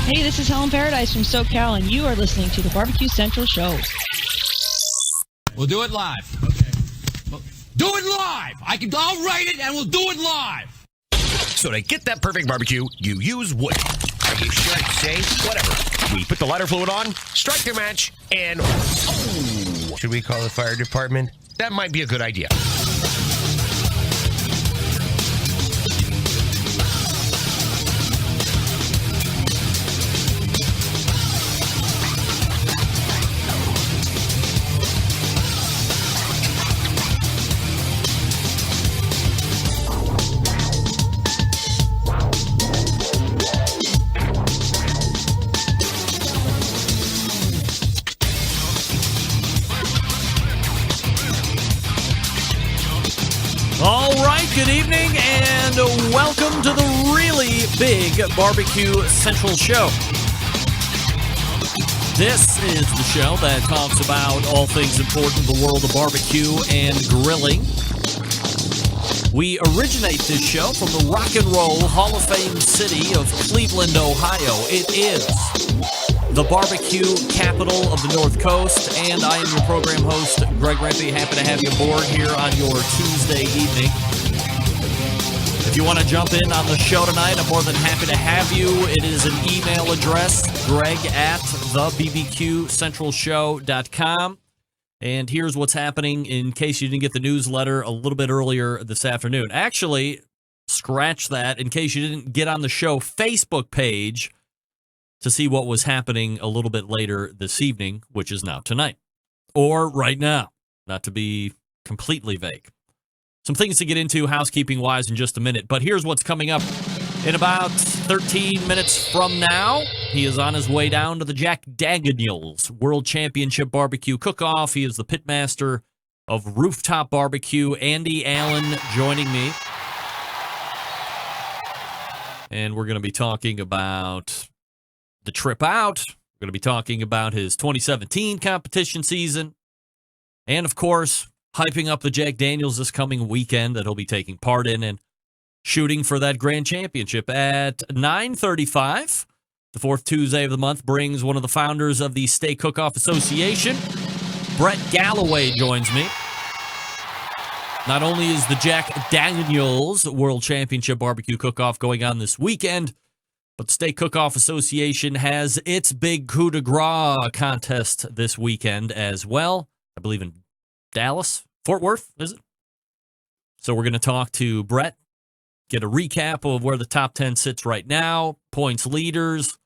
Hey, this is Helen Paradise from SoCal, and you are listening to the Barbecue Central Show. We'll do it live. Okay. Do it live! I'll write it and we'll do it live! So to get that perfect barbecue, you use wood. Are you sure it's safe? Whatever. We put the lighter fluid on, strike the match, and... Oh! Should we call the fire department? That might be a good idea. All right, good evening, and welcome to the really big Barbecue Central Show. This is the show that talks about all things important in the world of barbecue and grilling. We originate this show from the Rock and Roll Hall of Fame city of Cleveland, Ohio. It is the barbecue capital of the North Coast, and I am your program host, Greg Rempe. Happy to have you aboard here on your Tuesday evening. If you want to jump in on the show tonight, I'm more than happy to have you. It is an email address, greg@thebbqcentralshow.com. And here's what's happening in case you didn't get the newsletter a little bit earlier this afternoon. Actually, scratch that, in case you didn't get on the show Facebook page to see what was happening a little bit later this evening, which is now tonight, or right now, not to be completely vague. Some things to get into housekeeping-wise in just a minute, but here's what's coming up in about 13 minutes from now. He is on his way down to the Jack Daniel's World Championship Barbecue Cook-Off. He is the pitmaster of Rooftop Barbecue. Andy Allen joining me. And we're going to be talking about the trip out. We're going to be talking about his 2017 competition season. And, of course, hyping up the Jack Daniel's this coming weekend that he'll be taking part in and shooting for that grand championship. At 9:35, the fourth Tuesday of the month, brings one of the founders of the Steak Cook-Off Association. Brett Galloway joins me. Not only is the Jack Daniel's World Championship Barbecue Cook-Off going on this weekend, but the Steak Cook-Off Association has its big coup de grace contest this weekend as well. I believe in Dallas, Fort Worth, is it? So we're going to talk to Brett, get a recap of where the top 10 sits right now, points leaders,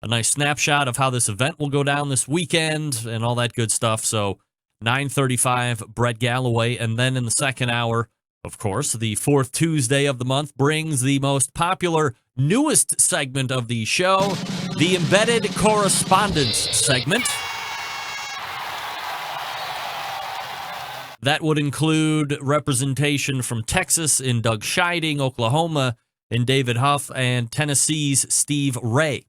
a nice snapshot of how this event will go down this weekend, and all that good stuff. So 9:35, Brett Galloway, and then in the second hour, of course, the fourth Tuesday of the month brings the most popular, newest segment of the show, the Embedded Correspondence segment. That would include representation from Texas in Doug Scheiding, Oklahoma in David Huff, and Tennessee's Steve Ray.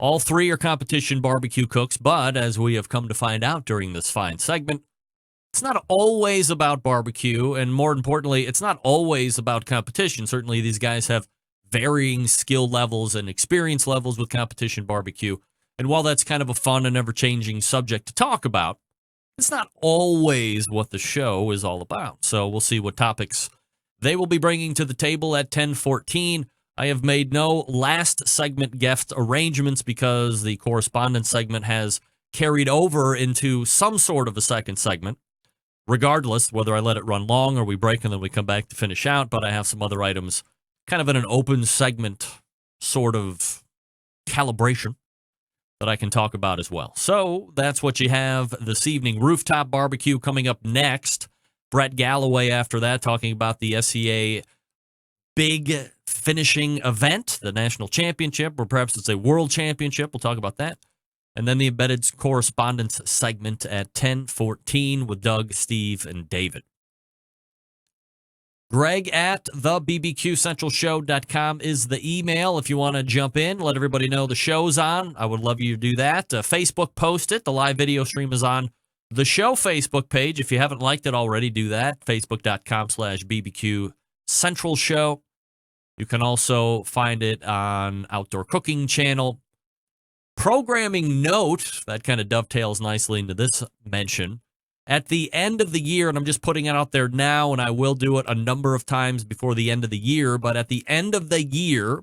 All three are competition barbecue cooks, but as we have come to find out during this fine segment, it's not always about barbecue, and more importantly, it's not always about competition. Certainly, these guys have varying skill levels and experience levels with competition barbecue, and while that's kind of a fun and ever-changing subject to talk about, it's not always what the show is all about. So we'll see what topics they will be bringing to the table at 10:14. I have made no last segment guest arrangements because the correspondence segment has carried over into some sort of a second segment. Regardless, whether I let it run long or we break and then we come back to finish out, but I have some other items kind of in an open segment sort of calibration that I can talk about as well. So that's what you have this evening. Rooftop Barbecue coming up next. Brett Galloway after that, talking about the SCA big finishing event, the national championship, or perhaps it's a world championship. We'll talk about that. And then the Embedded Correspondence segment at 10:14 with Doug, Steve, and David. Greg@thebbqcentralshow.com is the email if you want to jump in, let everybody know the show's on. I would love you to do that. Facebook post it. The live video stream is on the show Facebook page. If you haven't liked it already, do that. Facebook.com/BBQ Central Show. You can also find it on Outdoor Cooking Channel. Programming note, that kind of dovetails nicely into this mention. At the end of the year, and I'm just putting it out there now, and I will do it a number of times before the end of the year, but at the end of the year,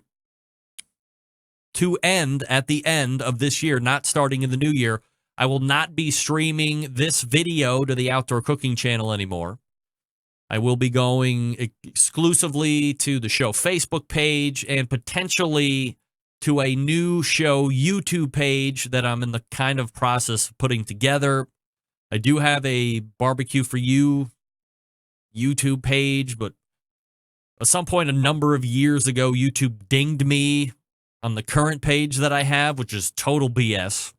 to end at the end of this year, not starting in the new year, I will not be streaming this video to the Outdoor Cooking Channel anymore. I will be going exclusively to the show Facebook page and potentially to a new show YouTube page that I'm in the kind of process of putting together. I do have a Barbecue for You YouTube page, but at some point a number of years ago, YouTube dinged me on the current page that I have, which is total BS.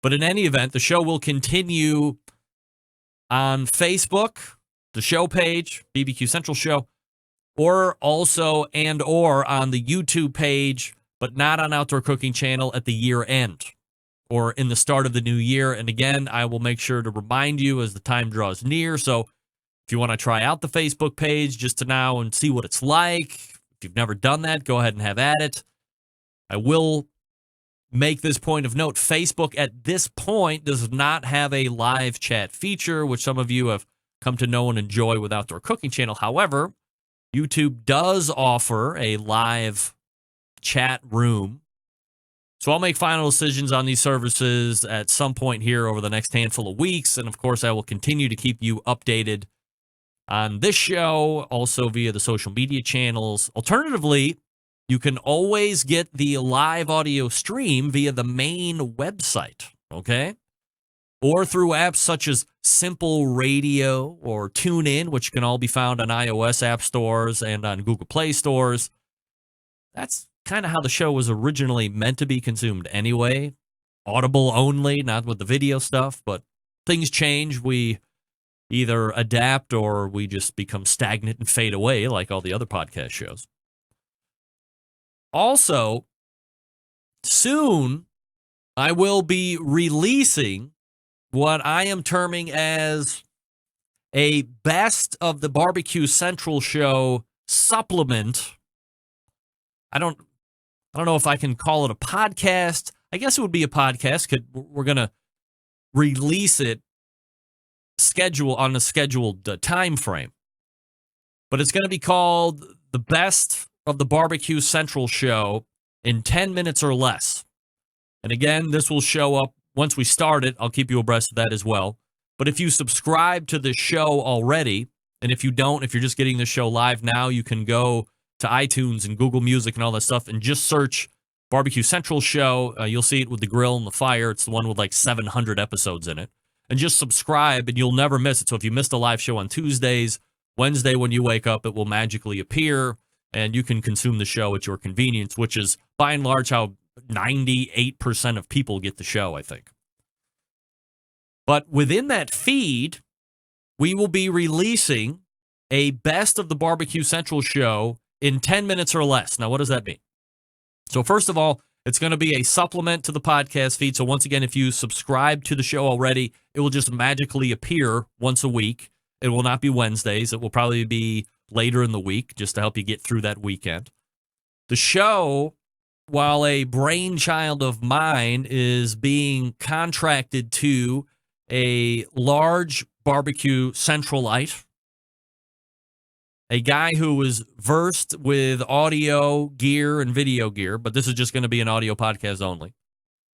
But in any event, the show will continue on Facebook, the show page, BBQ Central Show, or also or on the YouTube page, but not on Outdoor Cooking Channel at the year end or in the start of the new year. And again, I will make sure to remind you as the time draws near. So if you want to try out the Facebook page just to now and see what it's like, if you've never done that, go ahead and have at it. I will make this point of note. Facebook at this point does not have a live chat feature, which some of you have come to know and enjoy with Outdoor Cooking Channel. However, YouTube does offer a live chat room. So I'll make final decisions on these services at some point here over the next handful of weeks. And of course, I will continue to keep you updated on this show, also via the social media channels. Alternatively, you can always get the live audio stream via the main website, okay? Or through apps such as Simple Radio or TuneIn, which can all be found on iOS app stores and on Google Play stores. That's kind of how the show was originally meant to be consumed anyway. Audible only, not with the video stuff, but things change. We either adapt or we just become stagnant and fade away like all the other podcast shows. Also, soon I will be releasing what I am terming as a Best of the Barbecue Central Show supplement. I don't know if I can call it a podcast. I guess it would be a podcast. We're going to release it on a scheduled time frame. But it's going to be called the Best of the Barbecue Central Show in 10 minutes or less. And again, this will show up once we start it. I'll keep you abreast of that as well. But if you subscribe to the show already, and if you don't, if you're just getting the show live now, you can go to iTunes and Google Music and all that stuff and just search Barbecue Central Show. You'll see it with the grill and the fire. It's the one with like 700 episodes in it. And just subscribe and you'll never miss it. So if you missed a live show on Tuesdays, Wednesday when you wake up, it will magically appear and you can consume the show at your convenience, which is by and large how 98% of people get the show, I think. But within that feed, we will be releasing a Best of the Barbecue Central Show in 10 minutes or less. Now, what does that mean? So first of all, it's going to be a supplement to the podcast feed. So once again, if you subscribe to the show already, it will just magically appear once a week. It will not be Wednesdays. It will probably be later in the week just to help you get through that weekend. The show, while a brainchild of mine, is being contracted to a large barbecue centralite, a guy who is versed with audio gear and video gear, but this is just going to be an audio podcast only.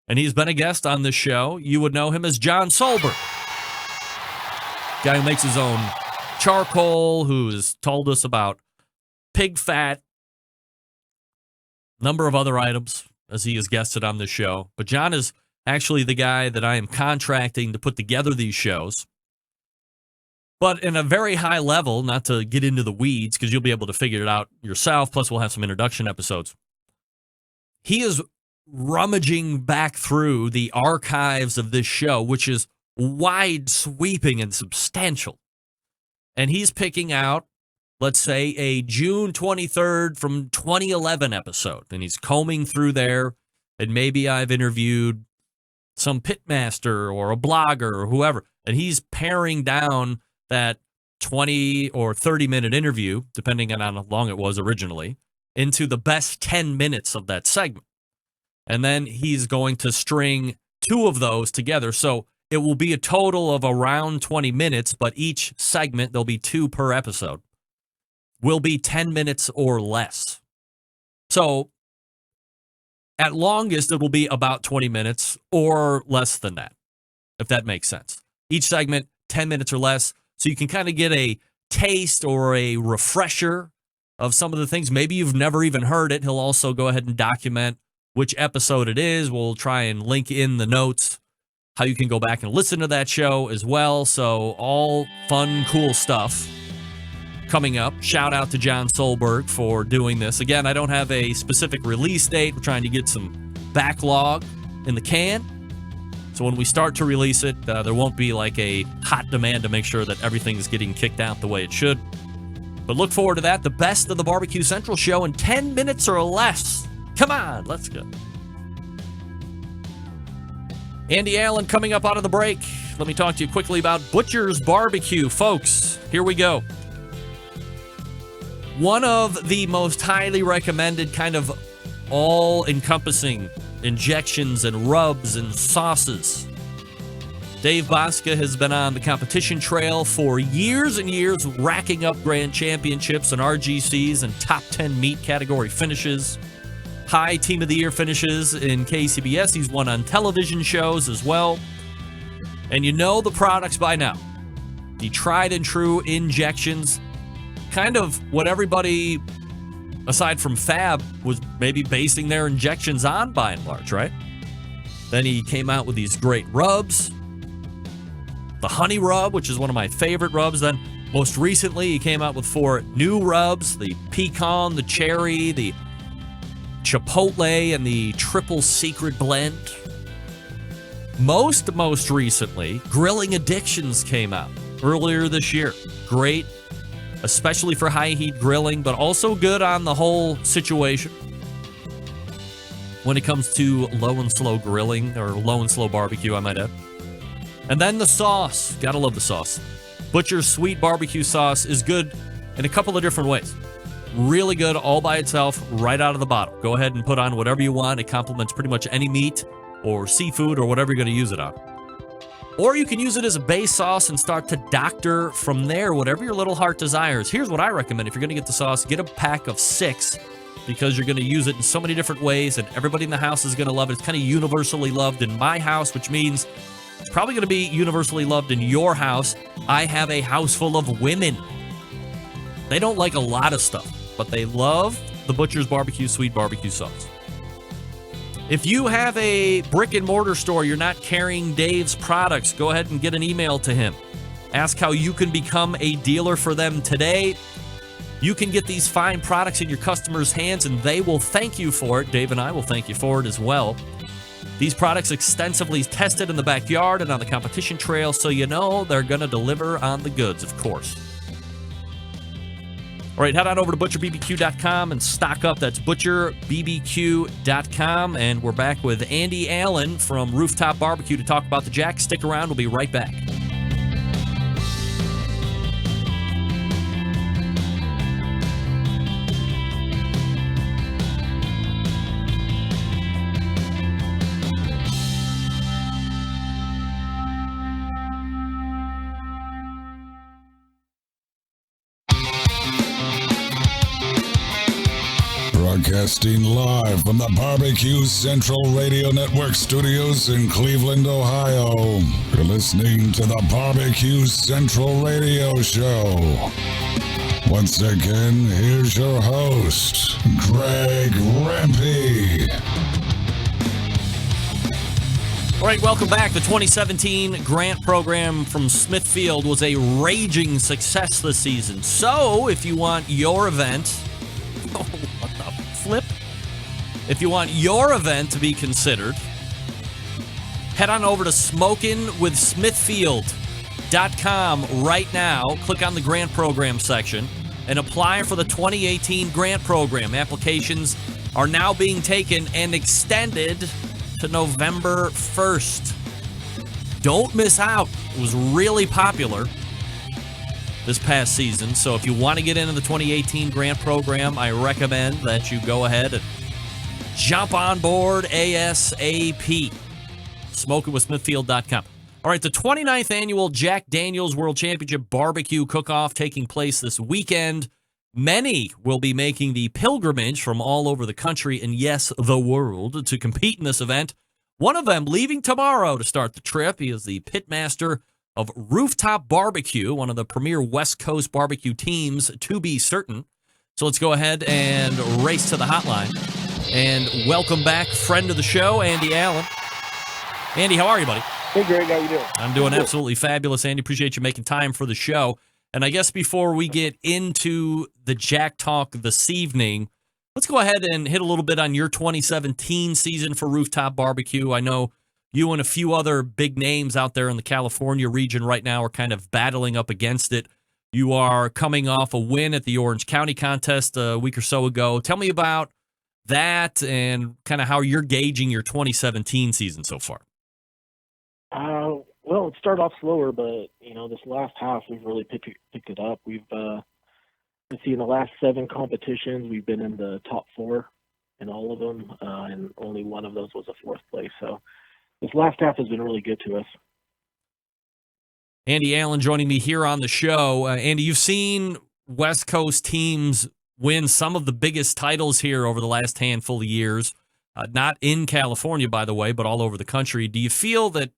And he's been a guest on this show. You would know him as John Solberg, guy who makes his own charcoal, who's told us about pig fat, number of other items as he is guested on this show. But John is actually the guy that I am contracting to put together these shows. But in a very high level, not to get into the weeds, because you'll be able to figure it out yourself, plus we'll have some introduction episodes. He is rummaging back through the archives of this show, which is wide sweeping and substantial. And he's picking out, let's say, a June 23rd from 2011 episode. And he's combing through there. And maybe I've interviewed some pitmaster or a blogger or whoever. And he's paring down that 20 or 30-minute interview, depending on how long it was originally, into the best 10 minutes of that segment. And then he's going to string 2 of those together. So it will be a total of around 20 minutes, but each segment, there'll be 2 per episode, will be 10 minutes or less. So at longest, it will be about 20 minutes or less than that, if that makes sense. Each segment, 10 minutes or less, so you can kind of get a taste or a refresher of some of the things. Maybe you've never even heard it. He'll also go ahead and document which episode it is. We'll try and link in the notes how you can go back and listen to that show as well. So all fun, cool stuff coming up. Shout out to John Solberg for doing this. Again, I don't have a specific release date. We're trying to get some backlog in the can. So when we start to release it, there won't be like a hot demand to make sure that everything's getting kicked out the way it should. But look forward to that. The best of the Barbecue Central show in 10 minutes or less. Come on, let's go. Andy Allen coming up out of the break. Let me talk to you quickly about Butcher's Barbecue. Folks, here we go. One of the most highly recommended kind of all-encompassing injections and rubs and sauces. Dave Bosca has been on the competition trail for years and years, racking up grand championships and RGCs and top 10 meat category finishes. High Team of the Year finishes in KCBS. He's won on television shows as well. And you know the products by now. The tried and true injections. Kind of what everybody, aside from Fab, was maybe basing their injections on by and large, right? Then he came out with these great rubs. The honey rub, which is one of my favorite rubs. Then most recently, he came out with 4 new rubs. The pecan, the cherry, the chipotle, and the triple secret blend. Most recently, Grilling Addictions came out earlier this year. Great, especially for high heat grilling, but also good on the whole situation when it comes to low and slow grilling, or low and slow barbecue, I might add. And then the sauce. Gotta love the sauce. Butcher's Sweet Barbecue Sauce is good in a couple of different ways. Really good all by itself, right out of the bottle. Go ahead and put on whatever you want. It complements pretty much any meat or seafood or whatever you're going to use it on. Or you can use it as a base sauce and start to doctor from there, whatever your little heart desires. Here's what I recommend. If you're going to get the sauce, get a pack of 6, because you're going to use it in so many different ways, and everybody in the house is going to love it. It's kind of universally loved in my house, which means it's probably going to be universally loved in your house. I have a house full of women. They don't like a lot of stuff, but they love the Butcher's Barbecue Sweet Barbecue Sauce. If you have a brick and mortar store, you're not carrying Dave's products, go ahead and get an email to him. Ask how you can become a dealer for them today. You can get these fine products in your customers' hands, and they will thank you for it. Dave and I will thank you for it as well. These products extensively tested in the backyard and on the competition trail, so you know they're going to deliver on the goods, of course. All right, head on over to butcherbbq.com and stock up. That's butcherbbq.com. And we're back with Andy Allen from Rooftop Barbecue to talk about the Jack. Stick around. We'll be right back. Broadcasting live from the Barbecue Central Radio Network studios in Cleveland, Ohio. You're listening to the Barbecue Central Radio Show. Once again, here's your host, Greg Rempe. All right, welcome back. The 2017 grant program from Smithfield was a raging success this season. So, if you want your event... If you want your event to be considered, head on over to smokinwithsmithfield.com right now. Click on the grant program section and apply for the 2018 grant program. Applications are now being taken and extended to November 1st. Don't miss out. It was really popular. this past season. So if you want to get into the 2018 grant program, I recommend that you go ahead and jump on board ASAP. SmokingWithSmithfield.com. All right, the 29th annual Jack Daniel's World Championship Barbecue Cook-Off taking place this weekend. Many will be making the pilgrimage from all over the country and, yes, the world to compete in this event. One of them leaving tomorrow to start the trip. He is the pitmaster of Rooftop Barbecue, one of the premier West Coast barbecue teams, to be certain. So let's go ahead and race to the hotline and welcome back friend of the show, Andy Allen. Andy, how are you, buddy? Hey, Greg, how you doing? I'm doing absolutely fabulous, Andy. Appreciate you making time for the show. And I guess before we get into the Jack Talk this evening, let's go ahead and hit a little bit on your 2017 season for Rooftop Barbecue. I know you and a few other big names out there in the California region right now are kind of battling up against it. You are coming off a win at the Orange County contest a week or so ago. Tell me about that and kind of how you're gauging your 2017 season so far. Well, it started off slower, but, this last half, we've really picked it up. We've, in the last 7 competitions, we've been in the top 4 in all of them, and only one of those was a 4th place. So this last half has been really good to us. Andy Allen joining me here on the show. Andy, you've seen West Coast teams win some of the biggest titles here over the last handful of years, not in California, by the way, but all over the country. Do you feel that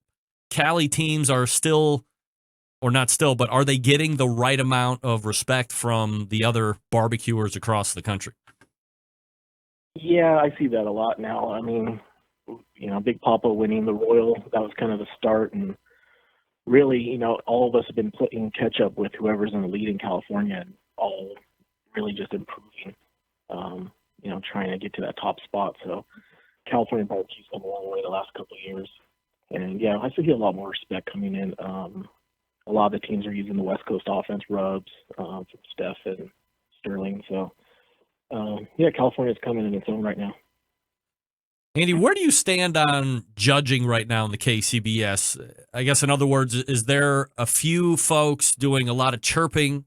Cali teams are still, or not still, but are they getting the right amount of respect from the other barbecuers across the country? Yeah, I see that a lot now. I mean, Big Papa winning the Royal, that was kind of the start. And really, all of us have been playing catch up with whoever's in the lead in California, and all really just improving, trying to get to that top spot. So California barbecue's come a long way the last couple of years. And, yeah, I see a lot more respect coming in. A lot of the teams are using the West Coast offense rubs from Steph and Sterling. So, California's coming in its own right now. Andy, where do you stand on judging right now in the KCBS? I guess, in other words, is there a few folks doing a lot of chirping,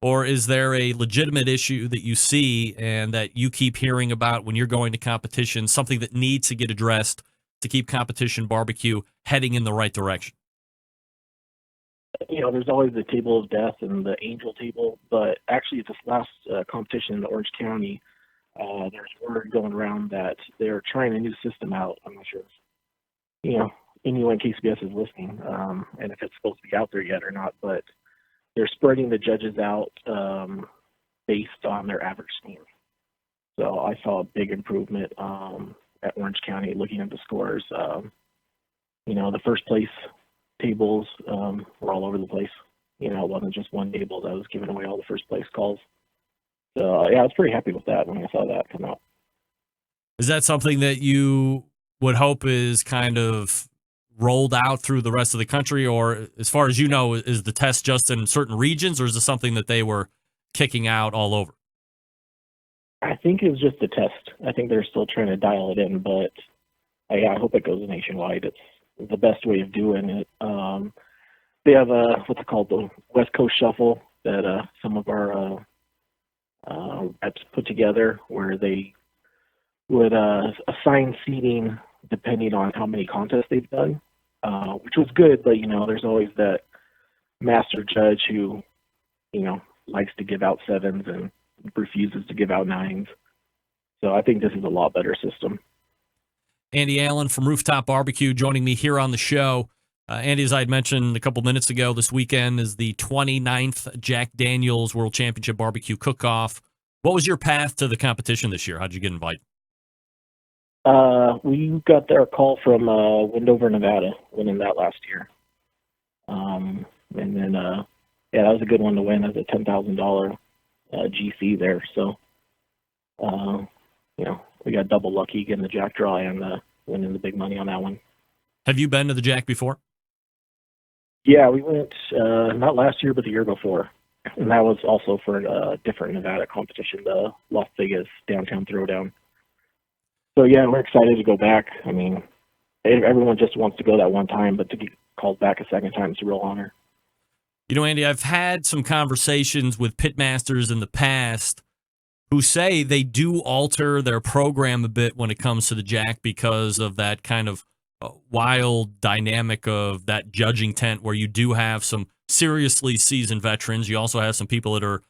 or is there a legitimate issue that you see and that you keep hearing about when you're going to competition, something that needs to get addressed to keep competition barbecue heading in the right direction? There's always the table of death and the angel table, but actually this last competition in Orange County, there's word going around that they're trying a new system out. I'm not sure if, anyone KCBS is listening, and if it's supposed to be out there yet or not, but they're spreading the judges out based on their average score. So I saw a big improvement at Orange County looking at the scores. The first place tables were all over the place. It wasn't just one table that was giving away all the first place calls. So, I was pretty happy with that when I saw that come out. Is that something that you would hope is kind of rolled out through the rest of the country, or as far as you know, is the test just in certain regions, or is it something that they were kicking out all over? I think it was just a test. I think they're still trying to dial it in, but I hope it goes nationwide. It's the best way of doing it. They have what's it called, the West Coast Shuffle that some of our reps put together, where they would assign seating depending on how many contests they've done, which was good. But there's always that master judge who likes to give out 7s and refuses to give out 9s. So I think this is a lot better system. Andy Allen from Rooftop Barbecue joining me here on the show. Andy, as I had mentioned a couple minutes ago, this weekend is the 29th Jack Daniel's World Championship Barbecue Cook-Off. What was your path to the competition this year? How'd you get invited? We got their call from Wendover, Nevada, winning that last year. And then, that was a good one to win as a $10,000 GC there. So, we got double lucky getting the Jack draw and winning the big money on that one. Have you been to the Jack before? Yeah, we went not last year, but the year before. And that was also for a different Nevada competition, the Las Vegas Downtown Throwdown. So, yeah, we're excited to go back. I mean, everyone just wants to go that one time, but to get called back a second time is a real honor. You know, Andy, I've had some conversations with pitmasters in the past who say they do alter their program a bit when it comes to the jack because of that kind of wild dynamic of that judging tent where you do have some seriously seasoned veterans. You also have some people that are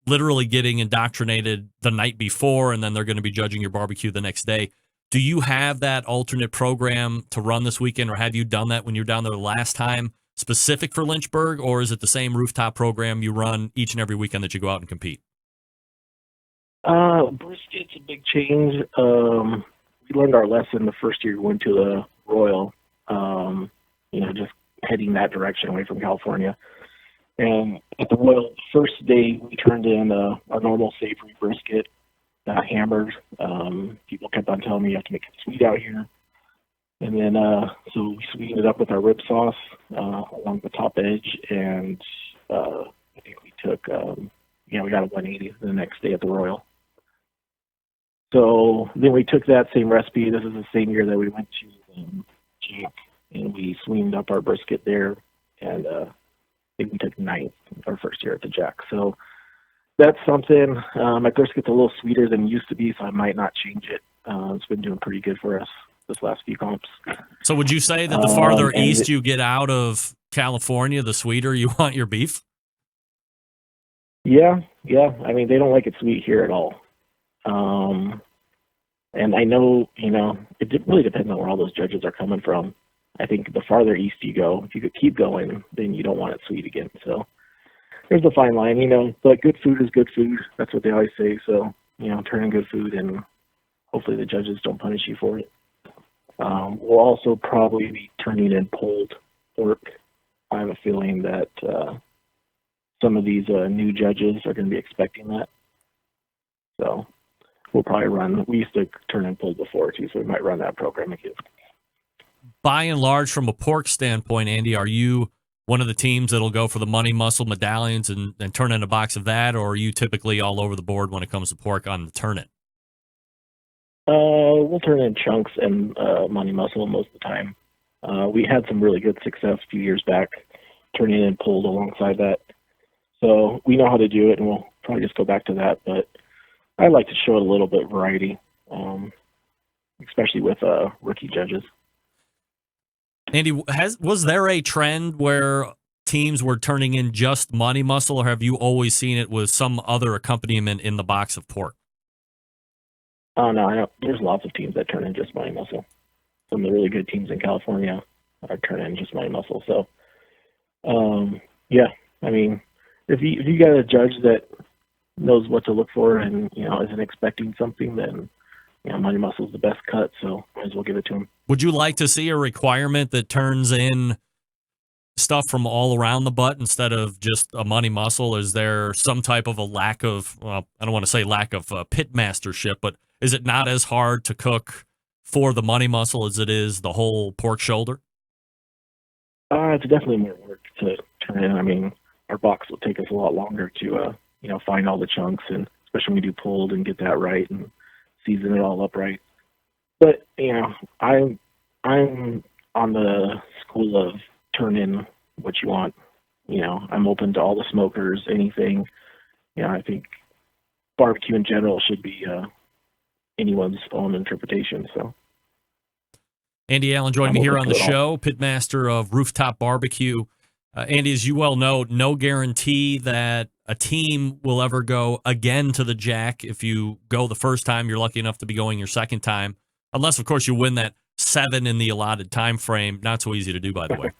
literally getting indoctrinated the night before, and then they're going to be judging your barbecue the next day. Do you have that alternate program to run this weekend, or have you done that when you were down there the last time, specific for Lynchburg, or is it the same rooftop program you run each and every weekend that you go out and compete? Brisket's a big change. We learned our lesson the first year we went to the Royal, just heading that direction away from California. And at the Royal, first day, we turned in our normal savory brisket, hammered. People kept on telling me you have to make it sweet out here. And then, so we sweetened it up with our rib sauce along the top edge. And I think we took, we got a 180 the next day at the Royal. So then we took that same recipe. This is the same year that we went to Jack, and we sweetened up our brisket there. And I think we took 9th our first year at the Jack. So that's something. My brisket's a little sweeter than it used to be, so I might not change it. It's been doing pretty good for us this last few comps. So would you say that the farther east you get out of California, the sweeter you want your beef? Yeah. I mean, they don't like it sweet here at all. And I know, it really depends on where all those judges are coming from. I think the farther east you go, if you could keep going, then you don't want it sweet again. So there's a fine line, but good food is good food. That's what they always say. So, turn in good food, and hopefully the judges don't punish you for it. We'll also probably be turning in pulled pork. I have a feeling that some of these new judges are going to be expecting that. So we'll probably we used to turn in pulled before too, so we might run that program again. By and large, from a pork standpoint, Andy, are you one of the teams that'll go for the money muscle medallions and turn in a box of that, or are you typically all over the board when it comes to pork on the turn-in? We'll turn in chunks and money muscle most of the time. We had some really good success a few years back turning in pulled alongside that. So we know how to do it, and we'll probably just go back to that. But I like to show a little bit of variety, especially with rookie judges. Andy, was there a trend where teams were turning in just money muscle, or have you always seen it with some other accompaniment in the box of pork? Oh, no, I know. There's lots of teams that turn in just money muscle. Some of the really good teams in California are turning in just money muscle. So, I mean, if you got a judge that knows what to look for and, isn't expecting something, then, money muscle is the best cut, so might as well give it to him. Would you like to see a requirement that turns in stuff from all around the butt instead of just a money muscle? Is there some type of a lack of, I don't want to say lack of pit mastership, but is it not as hard to cook for the money muscle as it is the whole pork shoulder? It's definitely more work to turn in. I mean, our box will take us a lot longer to, find all the chunks, and especially when we do pulled and get that right and season it all up right. But, I'm on the school of turn in what you want. I'm open to all the smokers, anything. I think barbecue in general should be anyone's own interpretation. So, Andy Allen joining me here on the show, pitmaster of Rooftop Barbecue. Andy, as you well know, no guarantee that a team will ever go again to the Jack. If you go the first time, you're lucky enough to be going your second time, unless, of course, you win that 7 in the allotted time frame. Not so easy to do, by the way.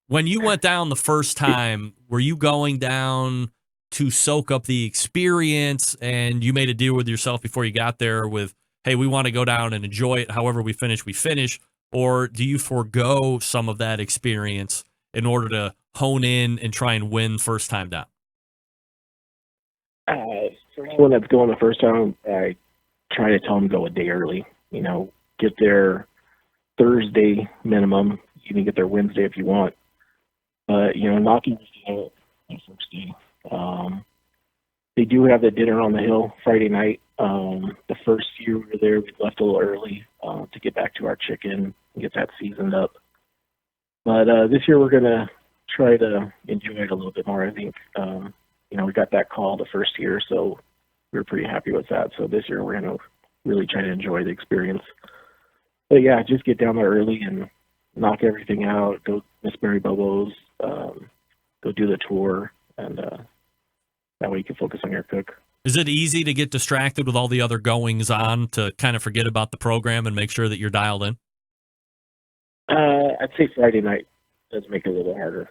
When you went down the first time, were you going down to soak up the experience, and you made a deal with yourself before you got there with, hey, we want to go down and enjoy it, however we finish, or do you forego some of that experience in order to hone in and try and win first time down? For anyone that's going the first time, I try to tell them go a day early. Get there Thursday minimum. You can get there Wednesday if you want. But, knocking out the first day. They do have the dinner on the hill Friday night. The first year we were there, we left a little early to get back to our chicken and get that seasoned up. But this year we're going to try to enjoy it a little bit more. I think, we got that call the first year, so we were pretty happy with that. So this year we're going to really try to enjoy the experience. But yeah, just get down there early and knock everything out, go Miss Mary Bobo's, go do the tour, and that way you can focus on your cook. Is it easy to get distracted with all the other goings on to kind of forget about the program and make sure that you're dialed in? I'd say Friday night does make it a little harder.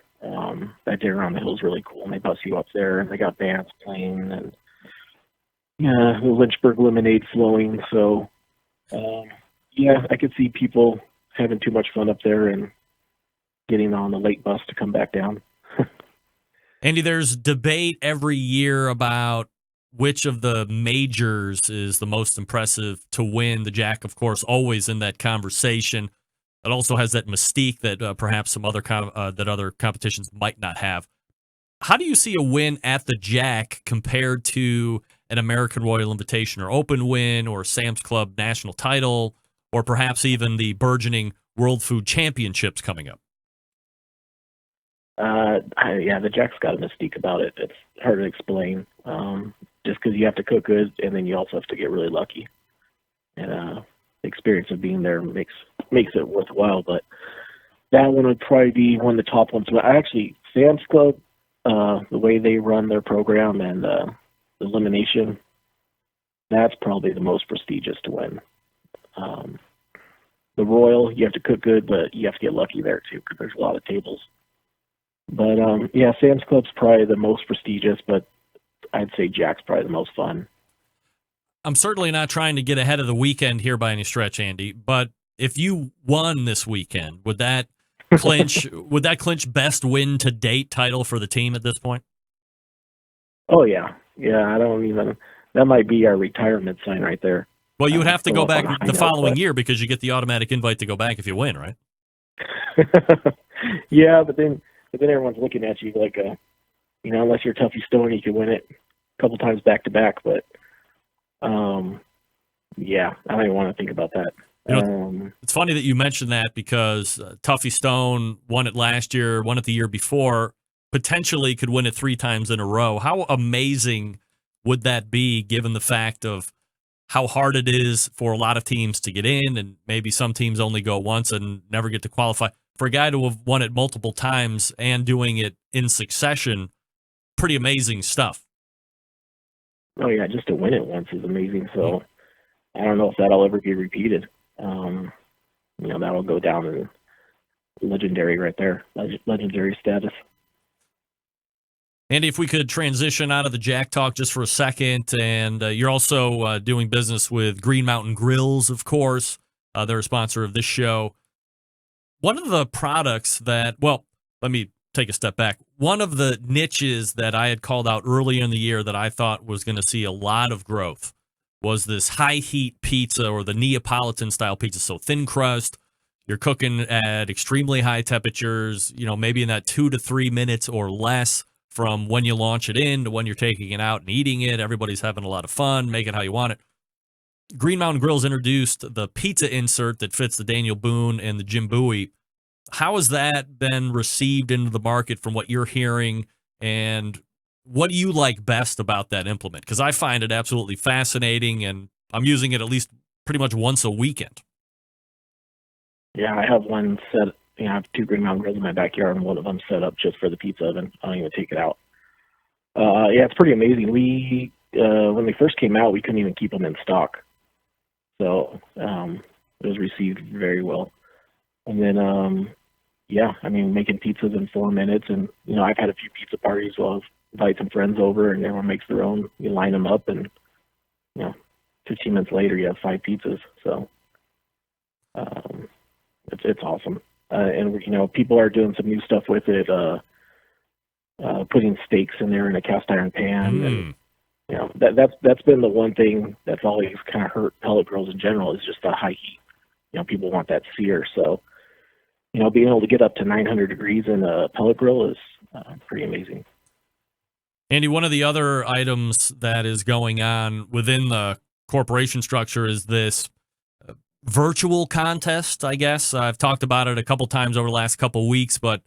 That dinner on the hill is really cool, and they bus you up there, and they got bands playing, and the Lynchburg lemonade flowing. So, I could see people having too much fun up there and getting on the late bus to come back down. Andy, there's debate every year about which of the majors is the most impressive to win. The Jack, of course, always in that conversation. It also has that mystique that perhaps some other that other competitions might not have. How do you see a win at the Jack compared to an American Royal Invitation or Open win or Sam's Club national title or perhaps even the burgeoning World Food Championships coming up? The Jack's got a mystique about it. It's hard to explain. Just because you have to cook good, and then you also have to get really lucky. And the experience of being there makes it worthwhile. But that one would probably be one of the top ones. But Sam's Club, the way they run their program and the elimination, that's probably the most prestigious to win. The Royal, you have to cook good, but you have to get lucky there too, because there's a lot of tables. But Sam's Club's probably the most prestigious, but I'd say Jack's probably the most fun. I'm certainly not trying to get ahead of the weekend here by any stretch, Andy, but if you won this weekend, would that clinch best win to date title for the team at this point? Oh yeah. That might be our retirement sign right there. Well, you would have to go back the following year because you get the automatic invite to go back if you win, right? Yeah, but then everyone's looking at you like, unless you're Tuffy Stone, you can win it a couple times back to back. But, I don't even want to think about that. It's funny that you mentioned that because Tuffy Stone won it last year, won it the year before, potentially could win it 3 times in a row. How amazing would that be given the fact of how hard it is for a lot of teams to get in, and maybe some teams only go once and never get to qualify? For a guy to have won it multiple times and doing it in succession, pretty amazing stuff. Oh, yeah, just to win it once is amazing. So I don't know if that'll ever be repeated. That'll go down in legendary right there, legendary status. Andy, if we could transition out of the Jack Talk just for a second, and you're also doing business with Green Mountain Grills, of course. They're a sponsor of this show. One of the products let me take a step back. One of the niches that I had called out earlier in the year that I thought was going to see a lot of growth was this high heat pizza, or the Neapolitan style pizza. So thin crust, you're cooking at extremely high temperatures, maybe in that 2 to 3 minutes or less from when you launch it in to when you're taking it out and eating it. Everybody's having a lot of fun, make it how you want it. Green Mountain Grills introduced the pizza insert that fits the Daniel Boone and the Jim Bowie. How has that been received into the market from what you're hearing, and what do you like best about that implement? Because I find it absolutely fascinating, and I'm using it at least pretty much once a weekend. Yeah, I have one set. I have 2 Green Mountain Grills in my backyard, and one of them set up just for the pizza oven. I don't even take it out. It's pretty amazing. We when they first came out, we couldn't even keep them in stock. So it was received very well. And then, making pizzas in 4 minutes. And, I've had a few pizza parties where I've invited some friends over and everyone makes their own. You line them up and, 15 minutes later you have 5 pizzas. So it's awesome. And, people are doing some new stuff with it, putting steaks in there in a cast iron pan. And, that's been the one thing that's always kind of hurt pellet grills in general, is just the high heat. People want that sear. So, being able to get up to 900 degrees in a pellet grill is pretty amazing. Andy, one of the other items that is going on within the corporation structure is this virtual contest, I guess. I've talked about it a couple times over the last couple weeks, but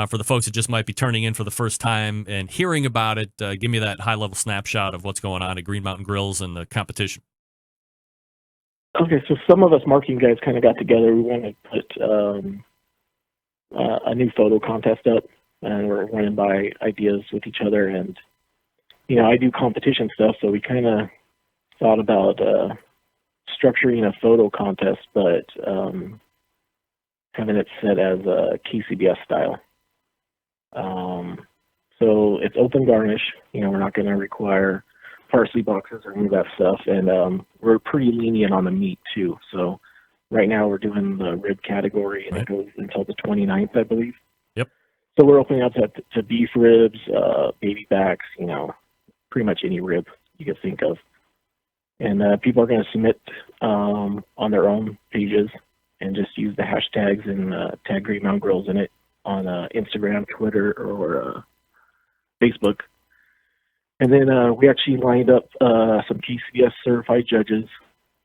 For the folks that just might be turning in for the first time and hearing about it, give me that high-level snapshot of what's going on at Green Mountain Grills and the competition. Okay, so some of us marketing guys kind of got together. We want to put a new photo contest up, and we're running by ideas with each other. And, I do competition stuff, so we kind of thought about structuring a photo contest, but having it set as a KCBS style. So it's open garnish. We're not going to require parsley boxes or any of that stuff. And we're pretty lenient on the meat, too. So right now we're doing the rib category, and it goes until the 29th, I believe. Yep. So we're opening up to beef ribs, baby backs, pretty much any rib you could think of. And people are going to submit on their own pages and just use the hashtags and tag Green Mountain Grills in it on Instagram, Twitter, or Facebook. And then we actually lined up some KCBS certified judges.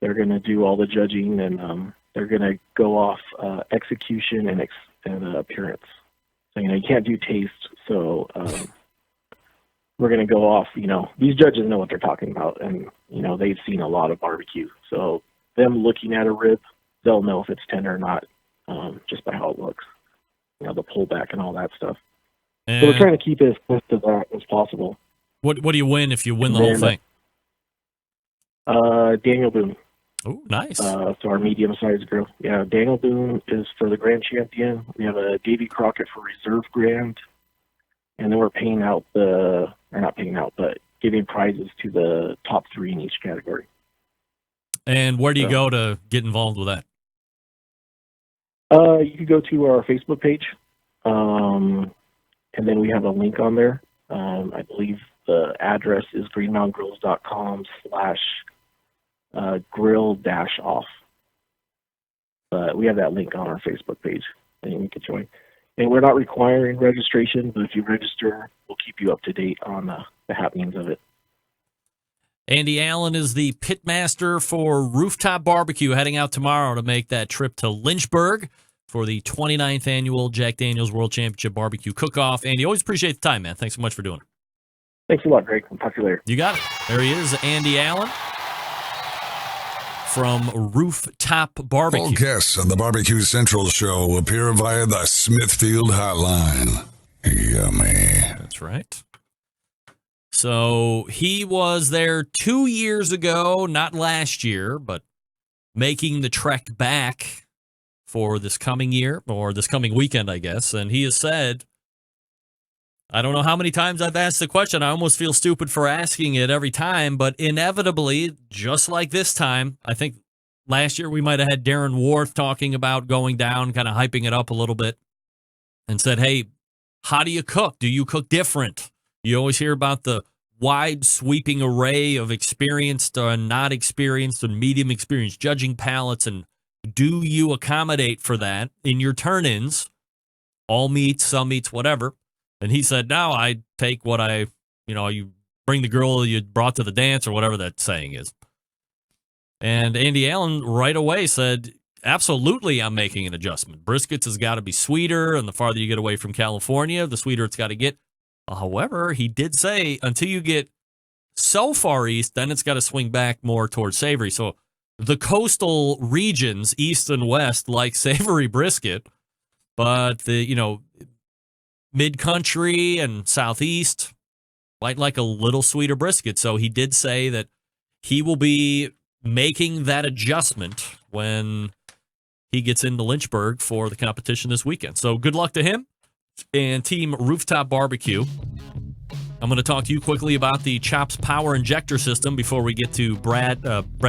They're going to do all the judging, and they're going to go off execution and appearance. So, you can't do taste. So we're going to go off, these judges know what they're talking about, and, they've seen a lot of barbecue. So them looking at a rib, they'll know if it's tender or not just by how it looks, the pullback and all that stuff. And so we're trying to keep it as close to that as possible. What do you win if you win the whole thing? Daniel Boone. Oh, nice. So our medium-sized grill. Yeah, Daniel Boone is for the grand champion. We have a Davy Crockett for reserve grand. And then we're giving prizes to the top 3 in each category. And where do you go to get involved with that? You can go to our Facebook page, and then we have a link on there. I believe the address is greenmountaingrills.com/grill-off. But we have that link on our Facebook page, and you can join. And we're not requiring registration, but if you register, we'll keep you up to date on the happenings of it. Andy Allen is the pitmaster for Rooftop Barbecue, heading out tomorrow to make that trip to Lynchburg for the 29th annual Jack Daniel's World Championship Barbecue Cook-Off. Andy, always appreciate the time, man. Thanks so much for doing it. Thanks a lot, Greg. I'll talk to you later. You got it. There he is, Andy Allen from Rooftop Barbecue. All guests on the Barbecue Central show appear via the Smithfield Hotline. Yummy. That's right. So he was there 2 years ago, not last year, but making the trek back for this coming year, or this coming weekend, I guess. And he has said, I don't know how many times I've asked the question. I almost feel stupid for asking it every time, but inevitably, just like this time, I think last year we might have had Darren Worth talking about going down, kind of hyping it up a little bit, and said, hey, how do you cook? Do you cook different? You always hear about the wide sweeping array of experienced and not experienced and medium experienced judging palates, and do you accommodate for that in your turn-ins? All meats, some meats, whatever. And he said, no, I take what you bring the girl you brought to the dance, or whatever that saying is. And Andy Allen right away said, absolutely, I'm making an adjustment. Briskets has got to be sweeter, and the farther you get away from California, the sweeter it's got to get. However, he did say until you get so far east, then it's got to swing back more towards savory. So the coastal regions, east and west, like savory brisket, but the, mid-country and southeast might like a little sweeter brisket. So he did say that he will be making that adjustment when he gets into Lynchburg for the competition this weekend. So good luck to him and Team Rooftop Barbecue. I'm going to talk to you quickly about the Chops Power Injector System before we get to Brett